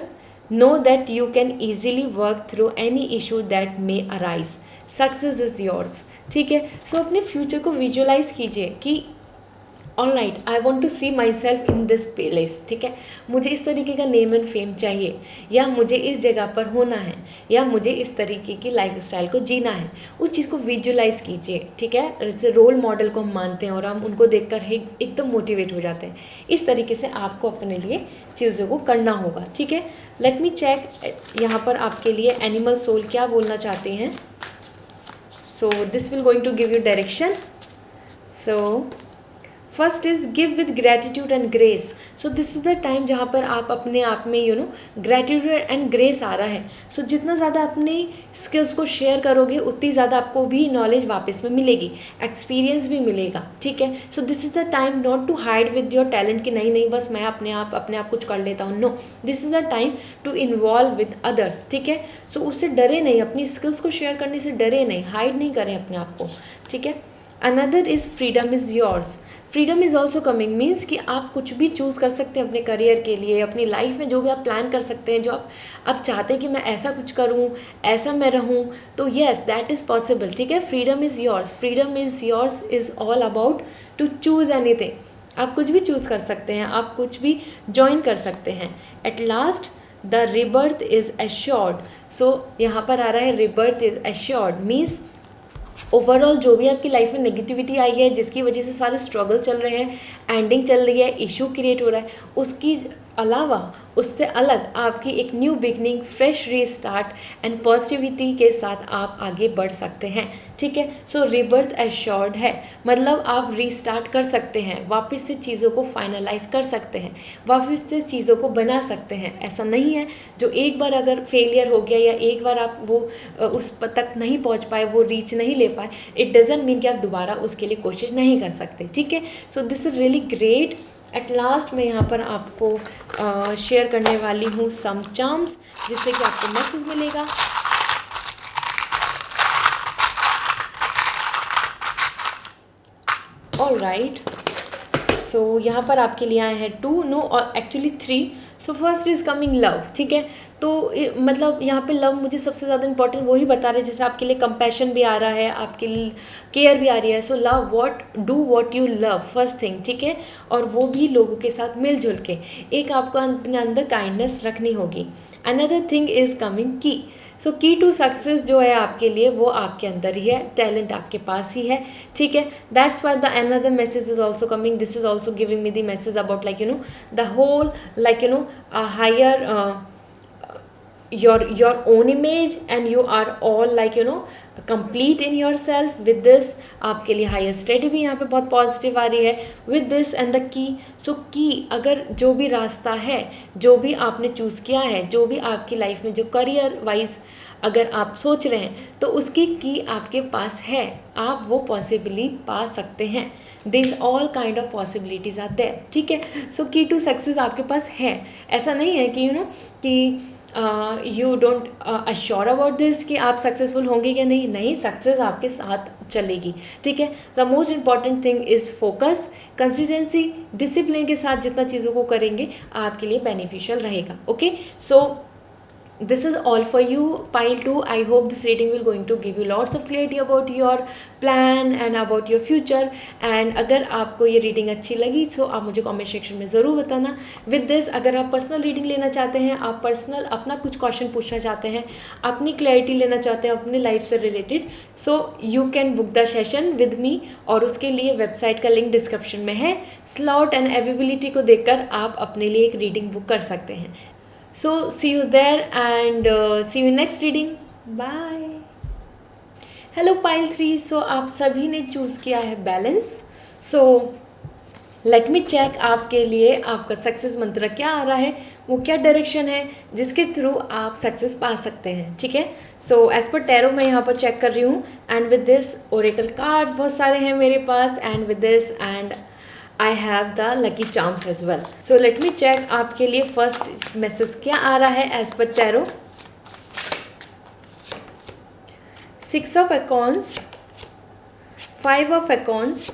Know that you can easily work through any issue that may arise. Success is yours. ठीक है, सो अपने फ्यूचर को विजुअलाइज कीजिए कि alright, I want to see my self in this place. ठीक है, मुझे इस तरीके का नेम एंड फेम चाहिए, या मुझे इस जगह पर होना है, या मुझे इस तरीके की लाइफ स्टाइल को जीना है. उस चीज़ को विजुअलाइज कीजिए. ठीक है, जैसे रोल मॉडल को हम मानते हैं और हम उनको देखकर एकदम मोटिवेट हो जाते हैं. इस तरीके से आपको अपने लिए चीज़ों को करना होगा. ठीक है, लेट मी चेक यहाँ पर आपके लिए एनिमल सोल क्या बोलना चाहते हैं. So this will going to give you direction. So first is give with gratitude and grace. So this is the time जहाँ पर आप अपने आप में ग्रेटिट्यूड एंड ग्रेस आ रहा है. सो जितना ज़्यादा अपनी स्किल्स को शेयर करोगे उतनी ज़्यादा आपको भी नॉलेज वापस में मिलेगी, एक्सपीरियंस भी मिलेगा. ठीक है, so this is the time not to hide with your talent कि नहीं बस मैं अपने आप कुछ कर लेता हूँ. No, this is the time to involve with others. ठीक है, सो उससे डरे नहीं, अपनी स्किल्स को शेयर करने से डरे नहीं, हाइड नहीं करें अपने आप को. ठीक है, another is freedom is yours. Freedom is also coming means कि आप कुछ भी चूज़ कर सकते हैं अपने करियर के लिए, अपनी लाइफ में जो भी आप प्लान कर सकते हैं, जो आप चाहते हैं कि मैं ऐसा कुछ करूं, ऐसा मैं रहूं, तो येस दैट इज़ पॉसिबल. ठीक है, freedom is yours. Freedom is yours is all about to choose anything. आप कुछ भी चूज़ कर सकते हैं, आप कुछ भी ज्वाइन कर सकते हैं. At last the rebirth is assured. So यहाँ पर आ रहा है rebirth is assured means overall जो भी आपकी लाइफ में नेगेटिविटी आई है, जिसकी वजह से सारे स्ट्रगल चल रहे हैं, एंडिंग चल रही है, इशू क्रिएट हो रहा है, उसकी अलावा उससे अलग आपकी एक new beginning, fresh restart and positivity के साथ आप आगे बढ़ सकते हैं. ठीक है, सो रिबर्थ एश्योर्ड है, मतलब आप रीस्टार्ट कर सकते हैं, वापस से चीज़ों को फाइनलाइज कर सकते हैं, वापस से चीज़ों को बना सकते हैं. ऐसा नहीं है जो एक बार अगर फेलियर हो गया या एक बार आप वो उस तक नहीं पहुंच पाए, वो रीच नहीं ले पाए, इट डजेंट मीन कि आप दोबारा उसके लिए कोशिश नहीं कर सकते. ठीक है, so this is really great at last मैं यहाँ पर आपको शेयर करने वाली हूँ सम चार्म्स, जिससे कि आपको मैसेज मिलेगा। ऑल राइट, सो यहाँ पर आपके लिए आए हैं 2, नो और actually 3। So first is coming love, ठीक है। तो मतलब यहाँ पे लव मुझे सबसे ज़्यादा इंपॉर्टेंट वही बता रहे हैं, जैसे आपके लिए कंपैशन भी आ रहा है, आपके लिए केयर भी आ रही है। So love do what you love, first thing, ठीक है। और वो भी लोगों के साथ मिलजुल के, एक आपको अपने अंदर काइंडनेस रखनी होगी। अनदर थिंग इज़ कमिंग की। सो की टू सक्सेस जो है आपके लिए वो आपके अंदर ही है, टैलेंट आपके पास ही है, ठीक है। That's why the another message is also coming, this is also giving me the message about like the whole like higher your own image, and you are all like complete in yourself with this। आपके लिए हायर स्टडी भी यहाँ पे बहुत पॉजिटिव आ रही है with this and the key। सो की, अगर जो भी रास्ता है, जो भी आपने चूज़ किया है, जो भी आपकी लाइफ में जो करियर वाइज अगर आप सोच रहे हैं, तो उसकी की आपके पास है, आप वो पॉसिबली पा सकते हैं। This all kind of possibilities are there, ठीक है। सो की टू सक्सेस आपके पास है। ऐसा नहीं है कि कि you don't assure about this कि आप सक्सेसफुल होंगे या नहीं, सक्सेस आपके साथ चलेगी, ठीक है। The most important thing is focus, consistency, discipline के साथ जितना चीज़ों को करेंगे आपके लिए बेनिफिशियल रहेगा। Okay, so this is all for you, pile 2। I hope this reading will going to give you lots of clarity about your plan and about your future। and अगर आपको ये reading अच्छी लगी तो आप मुझे comment section में ज़रूर बताना। with this, अगर आप personal reading लेना चाहते हैं, आप personal अपना कुछ question पूछना चाहते हैं, अपनी clarity लेना चाहते हैं अपने life से related, so you can book the session with me। और उसके लिए website का link description में है। slot and availability को देखकर आप अपने लिए एक reading book कर सकते हैं। So see you there and see you next reading. Bye. Hello pile 3। So आप सभी ने चूज़ किया है balance. So let me check आपके लिए आपका सक्सेस मंत्र क्या आ रहा है, वो क्या डायरेक्शन है जिसके थ्रू आप सक्सेस पा सकते हैं, ठीक है। सो एज पर टैरो मैं यहाँ पर चेक कर रही हूँ, and with this oracle cards बहुत सारे हैं मेरे पास, and with this and I have the lucky charms as well। So let me check आपके लिए फर्स्ट मैसेज क्या आ रहा है एज पर tarot. 6 of Wands, 5 of Wands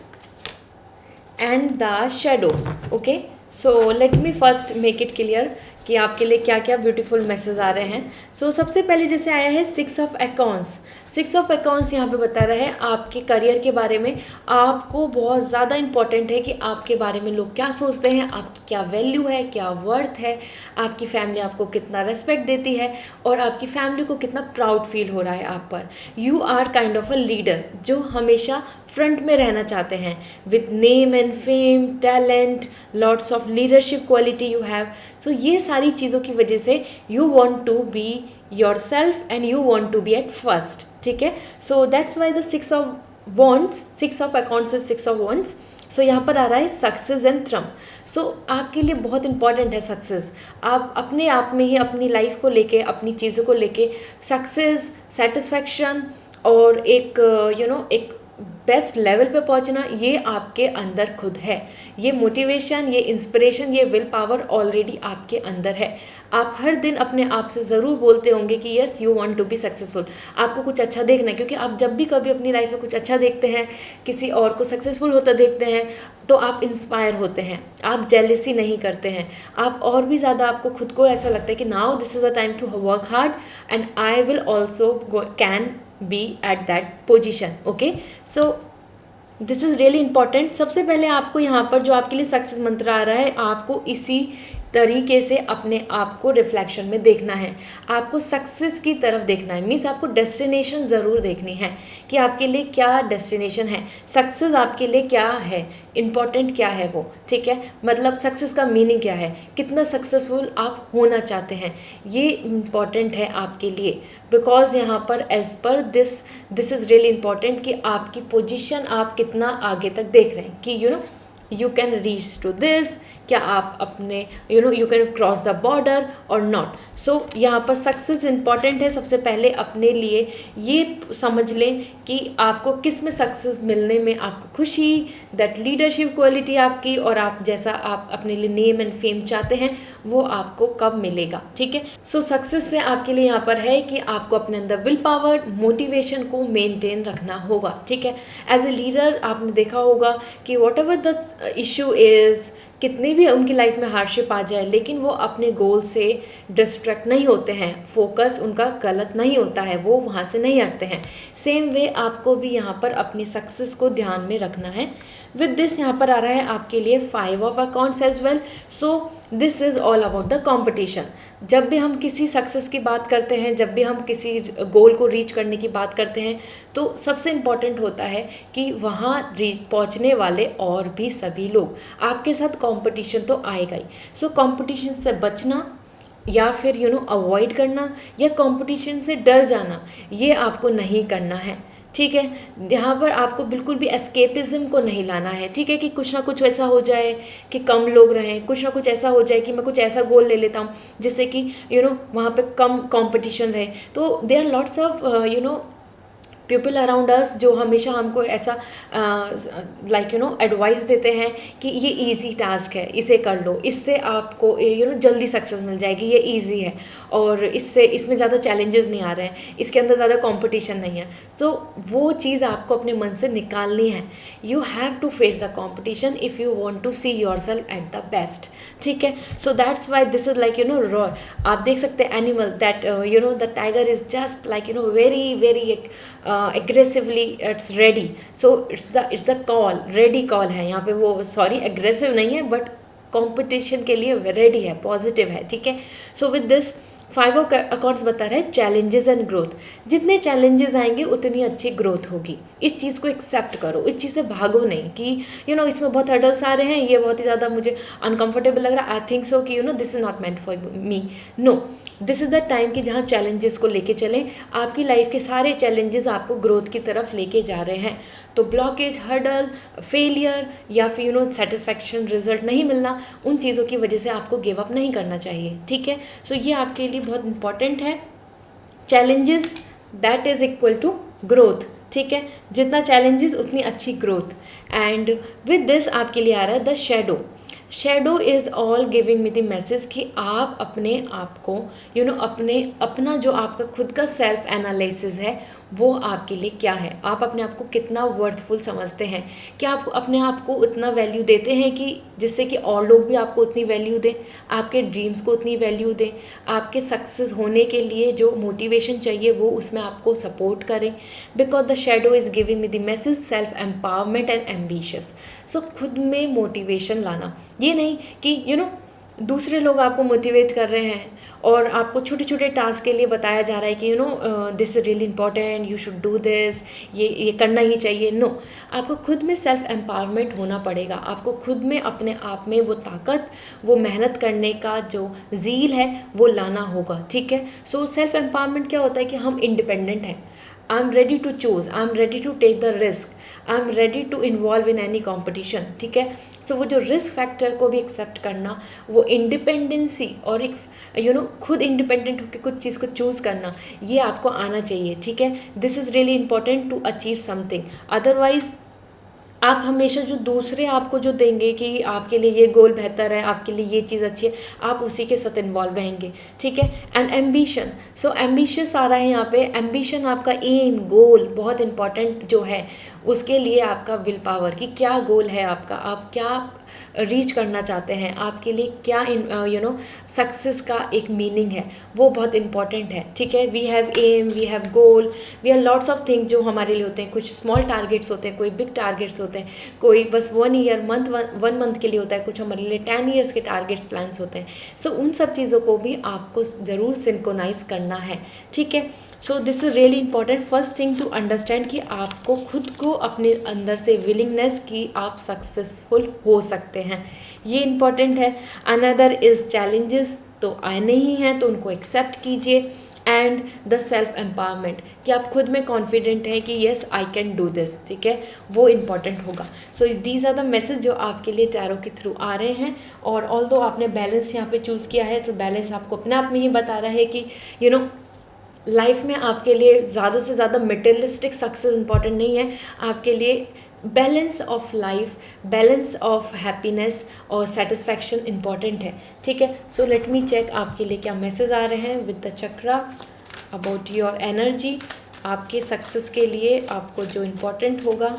and the shadow। okay, so let me first make it clear कि आपके लिए क्या क्या ब्यूटीफुल मैसेज आ रहे हैं। सो सबसे पहले जैसे आया है 6 of Wands। 6 of Wands यहाँ पे बता रहा है आपके करियर के बारे में, आपको बहुत ज़्यादा इंपॉर्टेंट है कि आपके बारे में लोग क्या सोचते हैं, आपकी क्या वैल्यू है, क्या वर्थ है, आपकी फैमिली आपको कितना रेस्पेक्ट देती है, और आपकी फैमिली को कितना प्राउड फील हो रहा है आप पर। You are kind of a leader जो हमेशा फ्रंट में रहना चाहते हैं, with name and fame, talent, lots of leadership quality you have. So ये सारी चीज़ों की वजह से you want to be yourself and you want to be at first, ठीक है। So that's why the 6 of Wands, 6 of Wands is 6 of Wands। सो यहाँ पर आ रहा है सक्सेस एंड थ्रम। सो आपके लिए बहुत इंपॉर्टेंट है सक्सेस। आप अपने आप में ही अपनी लाइफ को लेके, अपनी चीज़ों को लेके सक्सेस, सेटिस्फैक्शन और एक एक बेस्ट लेवल पे पहुंचना, ये आपके अंदर खुद है। ये मोटिवेशन, ये इंस्पिरेशन, ये विल पावर ऑलरेडी आपके अंदर है। आप हर दिन अपने आप से ज़रूर बोलते होंगे कि yes you want to be successful. आपको कुछ अच्छा देखना है, क्योंकि आप जब भी कभी अपनी लाइफ में कुछ अच्छा देखते हैं, किसी और को सक्सेसफुल होता देखते हैं, तो आप इंस्पायर होते हैं, आप जेलसी नहीं करते हैं, आप और भी ज़्यादा आपको खुद को ऐसा लगता है कि now this is the time to work hard and I will also can be at that position. Okay, so this is really important. सबसे पहले आपको यहाँ पर जो आपके लिए सक्सेस मंत्र आ रहा है, आपको इसी तरीके से अपने आप को रिफ्लेक्शन में देखना है, आपको सक्सेस की तरफ देखना है। मीन्स आपको डेस्टिनेशन ज़रूर देखनी है कि आपके लिए क्या डेस्टिनेशन है, सक्सेस आपके लिए क्या है, इम्पॉर्टेंट क्या है वो, ठीक है। मतलब सक्सेस का मीनिंग क्या है, कितना सक्सेसफुल आप होना चाहते हैं, ये इम्पॉर्टेंट है आपके लिए। बिकॉज यहाँ पर as per this is really important कि आपकी पोजीशन आप कितना आगे तक देख रहे हैं, कि you can reach to this, क्या आप अपने you can cross the border और नॉट। सो यहाँ पर सक्सेस इंपॉर्टेंट है। सबसे पहले अपने लिए ये समझ लें कि आपको किस में सक्सेस मिलने में आपको खुशी, दैट लीडरशिप क्वालिटी आपकी, और आप जैसा आप अपने लिए नेम एंड फेम चाहते हैं वो आपको कब मिलेगा, ठीक है। सो सक्सेस से आपके लिए यहाँ पर है कि आपको अपने अंदर विल पावर, मोटिवेशन को मेंटेन रखना होगा, ठीक है। एज ए लीडर आपने देखा होगा कि what ever the issue is, कितनी भी उनकी लाइफ में हार्डशिप आ जाए, लेकिन वो अपने गोल से डिस्ट्रैक्ट नहीं होते हैं, फोकस उनका गलत नहीं होता है, वो वहाँ से नहीं हटते हैं। सेम वे आपको भी यहाँ पर अपनी सक्सेस को ध्यान में रखना है। विद दिस यहाँ पर आ रहा है आपके लिए 5 of accounts as well. So this is all about the competition. जब भी हम किसी सक्सेस की बात करते हैं, जब भी हम किसी गोल को रीच करने की बात करते हैं, तो सबसे इम्पॉर्टेंट होता है कि वहाँ रीच पहुँचने वाले और भी सभी लोग, आपके साथ कंपटीशन तो आएगा ही। सो कंपटीशन से बचना या फिर अवॉइड करना या कंपटीशन से डर जाना, ये आपको नहीं करना है, ठीक है। यहाँ पर आपको बिल्कुल भी एस्केपिज्म को नहीं लाना है, ठीक है, कि कुछ ना कुछ ऐसा हो जाए कि कम लोग रहें, कुछ ना कुछ ऐसा हो जाए कि मैं कुछ ऐसा गोल ले लेता हूँ जिससे कि वहाँ पे कम कंपटीशन रहे। तो there are lots of people around us जो हमेशा हमको ऐसा लाइक एडवाइस देते हैं कि ये इजी टास्क है, इसे कर लो, इससे आपको जल्दी सक्सेस मिल जाएगी, ये इजी है और इसमें ज़्यादा चैलेंजेस नहीं आ रहे हैं, इसके अंदर ज़्यादा कंपटीशन नहीं है। तो वो चीज़ आपको अपने मन से निकालनी है। You have to face the competition if you want to see yourself at the best, ठीक है। So that's why this is like roar. आप देख सकते हैं animal that the tiger is just like very very aggressively it's ready, so it's the call, ready call है यहाँ पे, वो सॉरी aggressive नहीं है बट कंपटीशन के लिए रेडी है, पॉजिटिव है, ठीक है। सो विद दिस 5 अकाउंट्स बता रहे हैं चैलेंजेस एंड ग्रोथ। जितने चैलेंजेस आएंगे उतनी अच्छी ग्रोथ होगी। इस चीज़ को एक्सेप्ट करो, इस चीज़ से भागो नहीं कि इसमें बहुत हर्डल्स आ रहे हैं, ये बहुत ही ज़्यादा मुझे अनकंफर्टेबल लग रहा है, आई थिंक सो कि this is not meant for me. No, this is the time कि जहाँ चैलेंजेस को लेके चलें। आपकी लाइफ के सारे चैलेंजेस आपको ग्रोथ की तरफ लेके जा रहे हैं। तो ब्लॉकेज, हर्डल, फेलियर या फिर सेटिस्फैक्शन रिजल्ट नहीं मिलना, उन चीज़ों की वजह से आपको गिव अप नहीं करना चाहिए, ठीक है। सो ये आपके लिए बहुत इंपॉर्टेंट है। Challenges that is equal to growth, ठीक है। जितना चैलेंजेस उतनी अच्छी ग्रोथ। एंड विद दिस आपके लिए आ रहा है the shadow. Shadow is all giving me the message कि आप अपने आप को अपना जो आपका खुद का सेल्फ एनालिसिस है वो आपके लिए क्या है, आप अपने आप को कितना वर्थफुल समझते हैं, क्या आप अपने आप को उतना वैल्यू देते हैं कि जिससे कि और लोग भी आपको उतनी वैल्यू दें, आपके ड्रीम्स को उतनी वैल्यू दें, आपके सक्सेस होने के लिए जो मोटिवेशन चाहिए वो उसमें आपको सपोर्ट करें। Because the shadow is giving me the message self empowerment and ambitious. So खुद में मोटिवेशन लाना, ये नहीं कि दूसरे लोग आपको मोटिवेट कर रहे हैं और आपको छोटे छोटे टास्क के लिए बताया जा रहा है कि this is really important, you should do this, ये करना ही चाहिए। नो, आपको खुद में सेल्फ एम्पावरमेंट होना पड़ेगा। आपको खुद में अपने आप में वो ताकत, वो मेहनत करने का जो ज़ील है वो लाना होगा, ठीक है। सो सेल्फ एम्पावरमेंट क्या होता है कि हम इंडिपेंडेंट हैं। I am ready to choose, I am ready to take the risk, I am ready to involve in any competition, ठीक है। सो वो जो रिस्क फैक्टर को भी एक्सेप्ट करना, वो इंडिपेंडेंसी और एक खुद इंडिपेंडेंट होकर कुछ चीज़ को चूज़ करना, ये आपको आना चाहिए, ठीक है। This is really important to achieve something. Otherwise आप हमेशा जो दूसरे आपको जो देंगे कि आपके लिए ये गोल बेहतर है, आपके लिए ये चीज़ अच्छी है, आप उसी के साथ इन्वॉल्व रहेंगे, ठीक है। एंड एम्बिशन, सो एम्बिशियस आ रहा है यहाँ पे। एम्बिशन आपका एम, गोल बहुत इंपॉर्टेंट जो है, उसके लिए आपका विल पावर कि क्या गोल है आपका, आप क्या रीच करना चाहते हैं, आपके लिए क्या सक्सेस का एक मीनिंग है, वो बहुत इंपॉर्टेंट है, ठीक है। We have aim, we have goal, we have lots of things जो हमारे लिए होते हैं। कुछ स्मॉल टारगेट्स होते हैं, कोई बिग टारगेट्स होते हैं, कोई बस 1 ईयर वन मंथ के लिए होता है, कुछ हमारे लिए 10 ईयर्स के टारगेट्स प्लान्स होते हैं। सो उन सब चीज़ों को भी आपको ज़रूर सिंक्रोनाइज करना है, ठीक है। So this is really important. First thing to understand कि आपको खुद को अपने अंदर से विलिंगनेस कि आप सक्सेसफुल हो सकते हैं, ये इंपॉर्टेंट है। अनदर इज़ चैलेंजेस, तो आने ही हैं तो उनको एक्सेप्ट कीजिए। एंड द सेल्फ एम्पावरमेंट, कि आप खुद में कॉन्फिडेंट हैं कि yes I can do this, ठीक है, वो इम्पॉर्टेंट होगा. So these are the message जो आपके लिए टैरो के थ्रू आ रहे हैं. और ऑल्दो आपने बैलेंस यहाँ पे चूज़ किया है, तो बैलेंस आपको अपने आप में ही बता रहा है कि यू नो लाइफ में आपके लिए ज़्यादा से ज़्यादा मटेरियलिस्टिक सक्सेस इंपॉर्टेंट नहीं है. आपके लिए balance of life, balance of happiness और सेटिस्फैक्शन इम्पॉर्टेंट है, ठीक है. सो लेट मी चेक आपके लिए क्या मैसेज आ रहे हैं with the chakra about your energy. आपके सक्सेस के लिए आपको जो इम्पोर्टेंट होगा.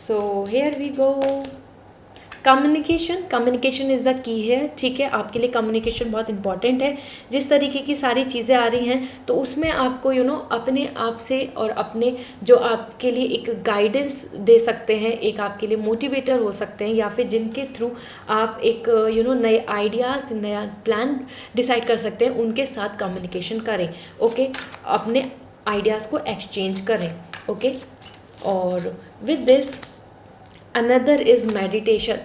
So here we go. Communication is the key है, ठीक है. आपके लिए कम्युनिकेशन बहुत इंपॉर्टेंट है. जिस तरीके की सारी चीज़ें आ रही हैं तो उसमें आपको अपने आप से और अपने जो आपके लिए एक गाइडेंस दे सकते हैं, एक आपके लिए मोटिवेटर हो सकते हैं, या फिर जिनके थ्रू आप एक नए आइडियाज़, नया प्लान डिसाइड कर सकते हैं, उनके साथ कम्युनिकेशन करें. ओके, अपने आइडियाज़ को एक्सचेंज करें. ओके, और with this another is meditation.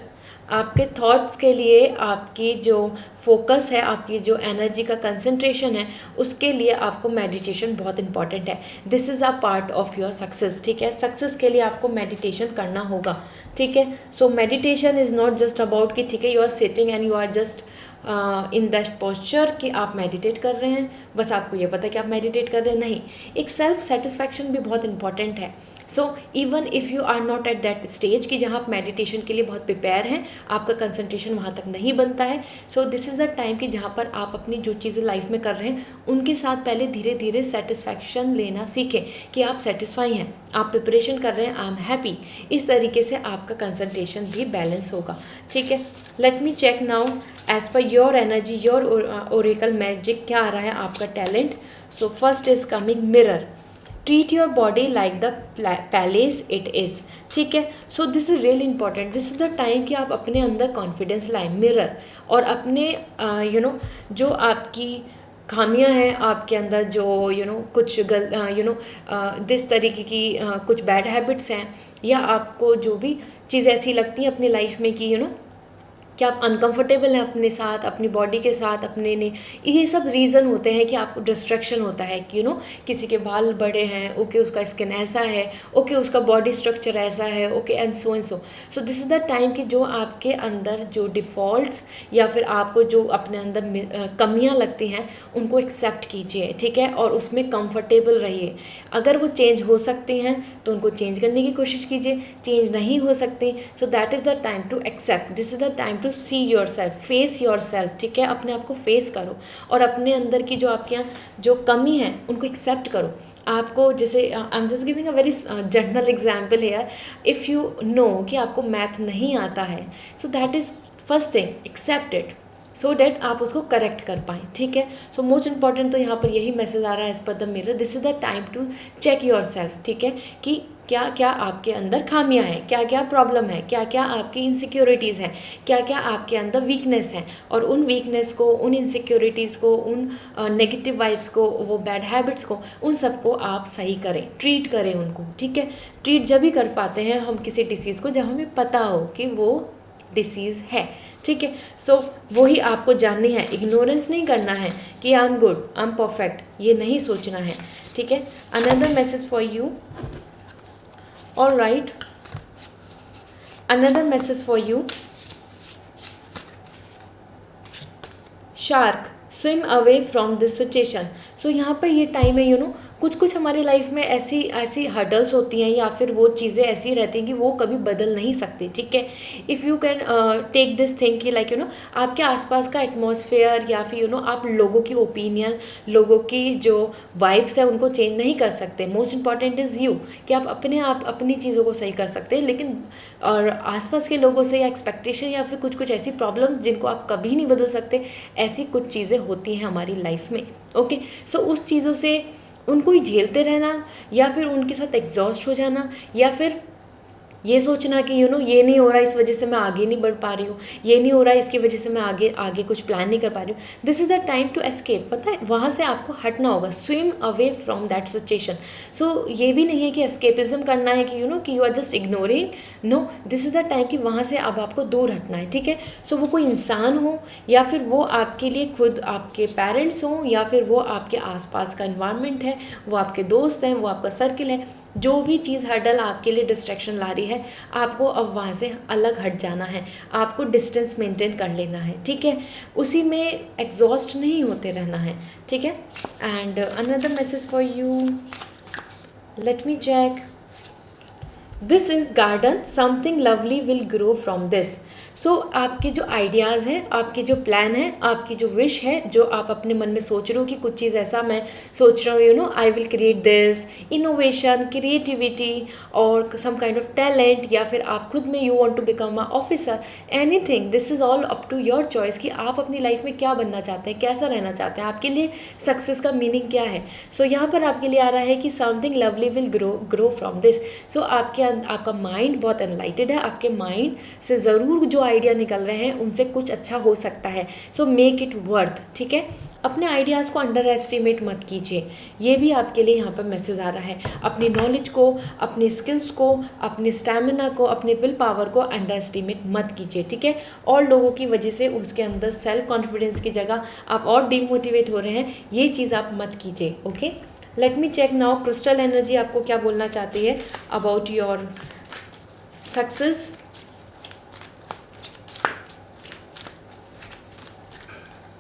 आपके थॉट्स के लिए आपकी जो फोकस है, आपकी जो एनर्जी का कंसंट्रेशन है, उसके लिए आपको मेडिटेशन बहुत इंपॉर्टेंट है. This is a part of your success, ठीक है. सक्सेस के लिए आपको मेडिटेशन करना होगा, ठीक है. So meditation is not just about कि ठीक है you are sitting and you are just in that posture कि आप मेडिटेट कर रहे हैं, बस आपको ये पता है कि आप मेडिटेट कर रहे हैं. नहीं, एक सेल्फ सेटिस्फैक्शन भी बहुत इंपॉर्टेंट है. So even if you are not at that stage कि जहाँ आप मेडिटेशन के लिए बहुत प्रिपेयर हैं, आपका कंसंट्रेशन वहाँ तक नहीं बनता है. So this is the time कि जहाँ पर आप अपनी जो चीज़ें लाइफ में कर रहे हैं उनके साथ पहले धीरे धीरे सेटिस्फैक्शन लेना सीखें कि आप सेटिस्फाई हैं, आप प्रिपरेशन कर रहे हैं, आई एम हैप्पी. इस तरीके से आपका कंसंट्रेशन भी बैलेंस होगा, ठीक है. Let me check now as per your energy, your oracle magic क्या आ रहा है आपका talent. So first is coming mirror. Treat your body like the palace it is, ठीक है. So this is really important. This is the time कि आप अपने अंदर कॉन्फिडेंस लाएं, मिरर, और अपने जो आपकी खामियां हैं आपके अंदर, जो कुछ दिस तरीके की कुछ बैड हैबिट्स हैं, या आपको जो भी चीज़ें ऐसी लगती हैं अपनी लाइफ में कि कि आप अनकंफर्टेबल हैं अपने साथ, अपनी बॉडी के साथ, अपने ने, ये सब रीज़न होते हैं कि आपको डिस्ट्रैक्शन होता है कि किसी के बाल बड़े हैं, ओके उसका स्किन ऐसा है, ओके उसका बॉडी स्ट्रक्चर ऐसा है, okay and so and so. So this is the time कि जो आपके अंदर जो डिफ़ॉल्ट्स या फिर आपको जो अपने अंदर कमियां लगती हैं उनको एक्सेप्ट कीजिए, ठीक है, और उसमें कंफर्टेबल रहिए. अगर वो चेंज हो सकती हैं तो उनको चेंज करने की कोशिश कीजिए. चेंज नहीं हो सकती, so that is the time to accept. This is the time to see yourself, face yourself, ठीक है. अपने आप को फेस करो और अपने अंदर की जो आपके यहाँ जो कमी है उनको एक्सेप्ट करो. आपको जैसे I am just giving a very general example here. If you know कि आपको मैथ नहीं आता है, so that is first thing, accept it so that आप उसको करेक्ट कर पाएँ, ठीक है. सो मोस्ट इंपॉर्टेंट तो यहाँ पर यही मैसेज आ रहा है as per the mirror. This is the time to check yourself, ठीक है, कि क्या क्या आपके अंदर खामियां हैं, क्या क्या प्रॉब्लम है, क्या क्या आपकी इनसिक्योरिटीज़ हैं, क्या क्या आपके अंदर वीकनेस हैं. और उन वीकनेस को, उन इनसिक्योरिटीज़ को, उन नेगेटिव वाइब्स को, वो बैड हैबिट्स को, उन सबको आप सही करें, ट्रीट करें उनको, ठीक है. ट्रीट जब भी कर पाते हैं हम किसी डिसीज़ को जब हमें पता हो कि वो डिसीज़ है, ठीक है. सो वही आपको जाननी है. इग्नोरेंस नहीं करना है कि I am good, I am perfect, ये नहीं सोचना है, ठीक है. Another message for you. All right, another message for you. Shark, swim away from this situation. सो यहाँ पर ये टाइम है कुछ हमारी लाइफ में ऐसी हर्डल्स होती हैं या फिर वो चीज़ें ऐसी रहती हैं कि वो कभी बदल नहीं सकती, ठीक है. If you can take this thing कि लाइक आपके आसपास का एटमॉस्फेयर या फिर आप लोगों की ओपिनियन, लोगों की जो वाइब्स है उनको चेंज नहीं कर सकते. मोस्ट इंपॉर्टेंट इज़ यू, कि आप अपनी चीज़ों को सही कर सकते हैं, लेकिन और आसपास के लोगों से या एक्सपेक्टेशन या फिर कुछ ऐसी प्रॉब्लम्स जिनको आप कभी नहीं बदल सकते, ऐसी कुछ चीज़ें होती हैं हमारी लाइफ में, ओके. सो उस चीज़ों से उनको ही झेलते रहना या फिर उनके साथ एग्जॉस्ट हो जाना या फिर ये सोचना कि ये नहीं हो रहा इस वजह से मैं आगे नहीं बढ़ पा रही हूँ, ये नहीं हो रहा इसकी वजह से मैं आगे आगे कुछ प्लान नहीं कर पा रही हूँ, this is the time to escape. पता है, वहाँ से आपको हटना होगा, swim away from that situation. So ये भी नहीं है कि एस्केपिज्म करना है कि कि you are just ignoring, no, this is the time कि वहाँ से अब आपको दूर हटना है, ठीक है। सो वो कोई इंसान हो, या फिर वो आपके लिए खुद आपके पेरेंट्स हों, या फिर वो आपके आसपास का इन्वायरमेंट है, वो आपके दोस्त हैं, वो आपका सर्किल है, जो भी चीज़ हर्डल आपके लिए डिस्ट्रैक्शन ला रही है, आपको अब वहाँ से अलग हट जाना है, आपको डिस्टेंस मेंटेन कर लेना है, ठीक है। उसी में एग्जॉस्ट नहीं होते रहना है, ठीक है। And another message for you, let me check. This is garden, something lovely will grow from this. So आपके जो आइडियाज़ हैं, आपके जो प्लान है, आपकी जो विश है, जो आप अपने मन में सोच रहे हो कि कुछ चीज़ ऐसा मैं सोच रहा हूँ, I will create this, innovation, creativity और सम काइंड ऑफ टैलेंट, या फिर आप खुद में you want to become a officer, anything, this is all up to your choice कि आप अपनी लाइफ में क्या बनना चाहते हैं, कैसा रहना चाहते हैं, आपके लिए सक्सेस का मीनिंग क्या है। सो यहाँ पर आपके लिए आ रहा है कि something lovely will grow from this. So आपका माइंड बहुत एनलाइटेड है, आपके माइंड से ज़रूर जो आइडिया निकल रहे हैं उनसे कुछ अच्छा हो सकता है। सो मेक इट वर्थ, ठीक है। अपने आइडियाज़ को अंडर एस्टिमेट मत कीजिए, ये भी आपके लिए यहाँ पर मैसेज आ रहा है। अपनी नॉलेज को, अपनी स्किल्स को, अपने स्टैमिना को, अपने विल पावर को अंडर एस्टिमेट मत कीजिए, ठीक है। और लोगों की वजह से उसके अंदर सेल्फ कॉन्फिडेंस की जगह आप और डिमोटिवेट हो रहे हैं, ये चीज़ आप मत कीजिए, okay. Let me check now, crystal energy आपको क्या बोलना चाहती है about your success.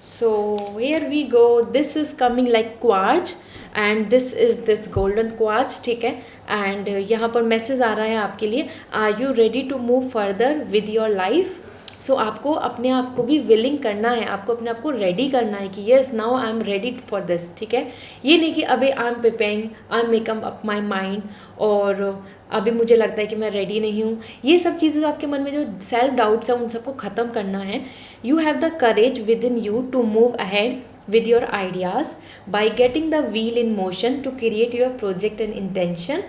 So here we go, this is coming like quartz and this is this golden quartz, ठीक है। एंड यहाँ पर मैसेज आ रहा है आपके लिए, are you ready to move further with your life. So आपको अपने आप को भी विलिंग करना है, आपको अपने आप को रेडी करना है कि yes now I am ready for this, ठीक है। ये नहीं कि अभी I am preparing, I am makeup up my mind और अभी मुझे लगता है कि मैं रेडी नहीं हूँ। ये सब चीज़ें जो आपके मन में जो सेल्फ डाउट्स हैं उन सबको ख़त्म करना है। You have the courage within you to move ahead with your ideas by getting the wheel in motion to create your project and intention.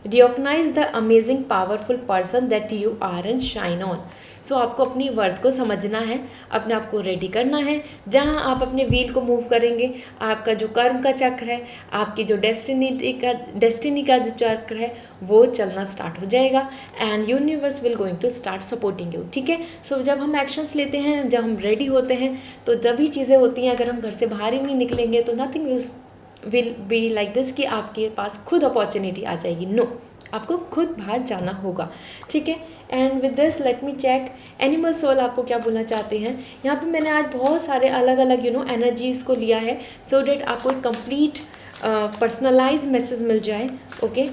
Recognize the amazing powerful person that you are and shine on. सो आपको अपनी वर्थ को समझना है, अपने आप को रेडी करना है। जहाँ आप अपने व्हील को मूव करेंगे, आपका जो कर्म का चक्र है, आपकी जो डेस्टिनी का जो चक्र है वो चलना स्टार्ट हो जाएगा and universe will going to start supporting you, ठीक है। सो जब हम एक्शंस लेते हैं, जब हम रेडी होते हैं, तो जब भी चीज़ें होती हैं, अगर हम घर से बाहर ही नहीं निकलेंगे तो nothing will be like this कि आपके पास खुद अपॉर्चुनिटी आ जाएगी। नो, आपको खुद बाहर जाना होगा, ठीक है। And with this let me check, animal soul आपको क्या बोलना चाहते हैं। यहाँ पे मैंने आज बहुत सारे अलग अलग एनर्जीज़ को लिया है सो डैट आपको एक कंप्लीट पर्सनलाइज मैसेज मिल जाए, ओके।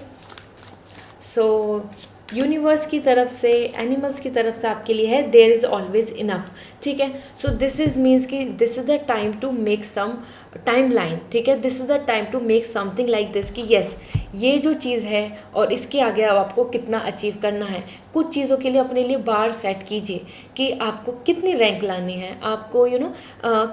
सो यूनिवर्स की तरफ से, एनिमल्स की तरफ से आपके लिए है देयर इज़ ऑलवेज इनफ, ठीक है। सो दिस इज़ मीन्स कि this is the time to make some timeline, ठीक है। This is the time to make something like this कि येस ये जो चीज़ है और इसके आगे अब आपको कितना अचीव करना है। कुछ चीज़ों के लिए अपने लिए बार सेट कीजिए कि आपको कितनी रैंक लानी है, आपको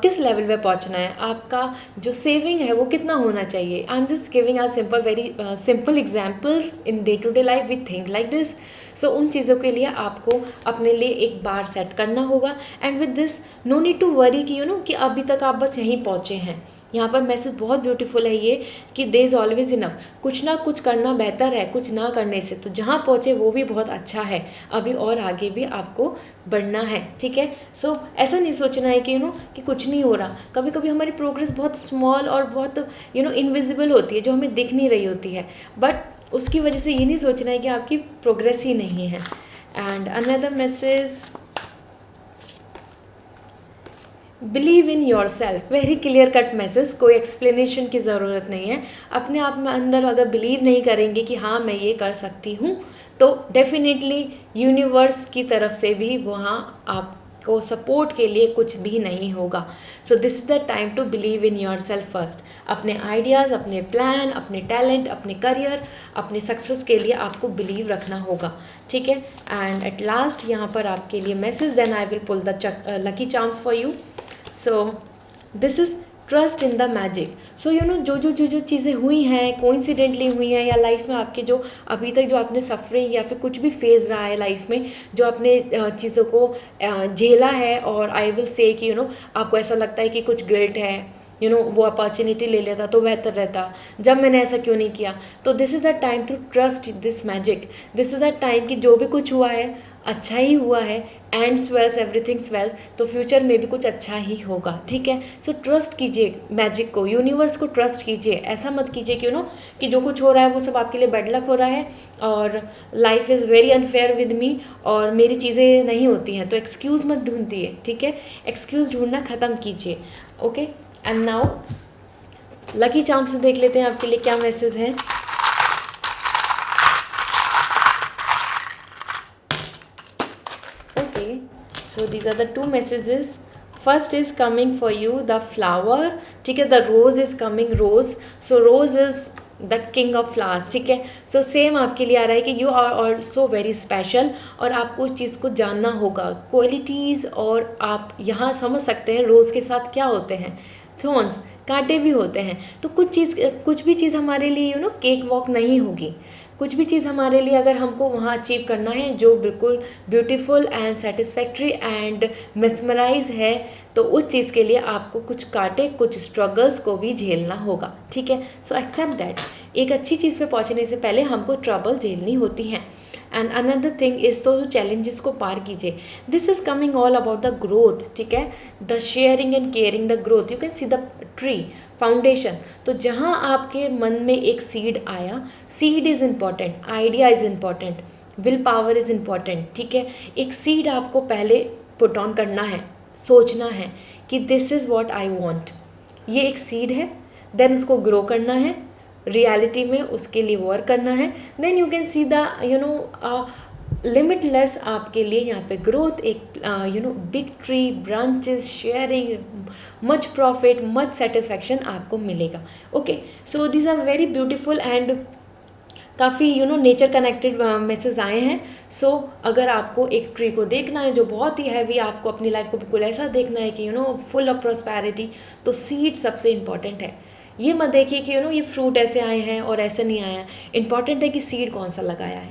किस लेवल पे पहुंचना है, आपका जो सेविंग है वो कितना होना चाहिए। I am just giving a simple very simple examples in day to day life we think like this. So उन चीज़ों के लिए आपको अपने लिए एक बार सेट करना होगा and with this no need to worry कि अभी तक आप बस यहीं पहुँचे हैं। यहाँ पर मैसेज बहुत ब्यूटीफुल है ये कि देयर इज़ ऑलवेज इनफ, कुछ ना कुछ करना बेहतर है कुछ ना करने से। तो जहाँ पहुँचे वो भी बहुत अच्छा है, अभी और आगे भी आपको बढ़ना है, ठीक है। सो ऐसा नहीं सोचना है कि कुछ नहीं हो रहा। कभी कभी हमारी प्रोग्रेस बहुत स्मॉल और बहुत इनविजिबल होती है, जो हमें दिख नहीं रही होती है, बट उसकी वजह से ये नहीं सोचना है कि आपकी प्रोग्रेस ही नहीं है। And another message, believe in your self, very clear cut message, कोई एक्सप्लेनेशन की ज़रूरत नहीं है। अपने आप में अंदर अगर बिलीव नहीं करेंगे कि हाँ मैं ये कर सकती हूँ, तो डेफिनेटली यूनिवर्स की तरफ से भी वहाँ आपको सपोर्ट के लिए कुछ भी नहीं होगा। So this is the time to believe in your self first. अपने आइडियाज़, अपने प्लान, अपने टैलेंट, अपने करियर, अपने सक्सेस के लिए आपको बिलीव रखना होगा, ठीक है। एंड एट लास्ट यहाँ पर आपके लिए message, then I will pull the lucky charms for you. So this is trust in the magic. So you know जो चीज़ें हुई हैं, कोइंसिडेंटली हुई हैं, या लाइफ में आपके जो अभी तक जो आपने सफरिंग या फिर कुछ भी फेज रहा है लाइफ में, जो आपने चीज़ों को झेला है, और आई विल से कि यू नो आपको ऐसा लगता है कि कुछ गिल्ट है, यू नो वो अपॉर्चुनिटी ले लेता तो बेहतर रहता, जब मैंने ऐसा क्यों नहीं किया। तो this is the time to trust this magic. This is the time कि जो भी कुछ हुआ है अच्छा ही हुआ है, एंड्स वेल्स एवरीथिंग्स वेल, तो फ्यूचर में भी कुछ अच्छा ही होगा, ठीक है। सो ट्रस्ट कीजिए मैजिक को, यूनिवर्स को ट्रस्ट कीजिए। ऐसा मत कीजिए कि यू नो कि जो कुछ हो रहा है वो सब आपके लिए बैड लक हो रहा है, और life is very unfair with me, और मेरी चीज़ें नहीं होती हैं, तो एक्सक्यूज़ मत ढूंढिए, ठीक है। एक्सक्यूज़ ढूंढना ख़त्म कीजिए, okay. And now lucky charm से देख लेते हैं आपके लिए क्या मैसेज है। Okay, so these are the two messages. First is coming for you the flower, ठीक है, the rose is coming, rose, so rose is the king of flowers, ठीक है। सो सेम आपके लिए आ रहा है कि you are also very special, और आपको उस चीज़ को जानना होगा, क्वालिटीज़, और आप यहाँ समझ सकते हैं रोज़ के साथ क्या होते हैं, थॉर्न्स, कांटे भी होते हैं। तो कुछ भी चीज़ हमारे लिए यू नो केक वॉक नहीं होगी। कुछ भी चीज़ हमारे लिए अगर हमको वहाँ अचीव करना है जो बिल्कुल beautiful and satisfactory and mesmerise है, तो उस चीज़ के लिए आपको कुछ कांटे, कुछ स्ट्रगल्स को भी झेलना होगा, ठीक है। So except that. एक अच्छी चीज़ पे पहुँचने से पहले हमको ट्रबल झेलनी होती हैं। एंड अनदर थिंग इज तो चैलेंजेस को पार कीजिए। This is coming all about the growth, ठीक है, the sharing and caring the growth. You can see the tree foundation. तो जहाँ आपके मन में एक सीड आया, seed is important, idea is important, will power is important, ठीक है। एक सीड आपको पहले पुट ऑन करना है, सोचना है कि this is what I want, ये एक सीड है, देन उसको ग्रो करना है, रियलिटी में उसके लिए वर्क करना है, then you can see the you know limitless आपके लिए यहाँ पे ग्रोथ, एक you know big tree, branches, sharing, much profit, much satisfaction आपको मिलेगा, okay. So these are very beautiful and काफ़ी you know nature connected message आए हैं। सो अगर आपको एक ट्री को देखना है जो बहुत ही हैवी, आपको अपनी लाइफ को बिल्कुल ऐसा देखना है कि you know full of prosperity, तो सीड सबसे इम्पॉर्टेंट है। ये मत देखिए कि यू नो ये फ्रूट ऐसे आए हैं और ऐसे नहीं आया, इंपॉर्टेंट है कि सीड कौन सा लगाया है,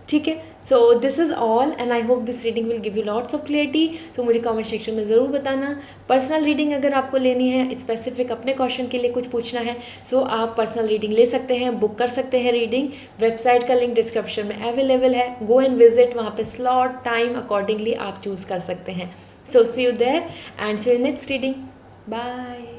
ठीक है। So this is all and I hope this reading will give you lots of clarity. So मुझे कमेंट सेक्शन में ज़रूर बताना। पर्सनल रीडिंग अगर आपको लेनी है, स्पेसिफिक अपने क्वेश्चन के लिए कुछ पूछना है, सो आप पर्सनल रीडिंग ले सकते हैं, बुक कर सकते हैं रीडिंग। वेबसाइट का लिंक डिस्क्रिप्शन में अवेलेबल है, गो एंड विजिट, वहाँ पे स्लॉट टाइम अकॉर्डिंगली आप चूज़ कर सकते हैं। So see you there and see you next reading, bye.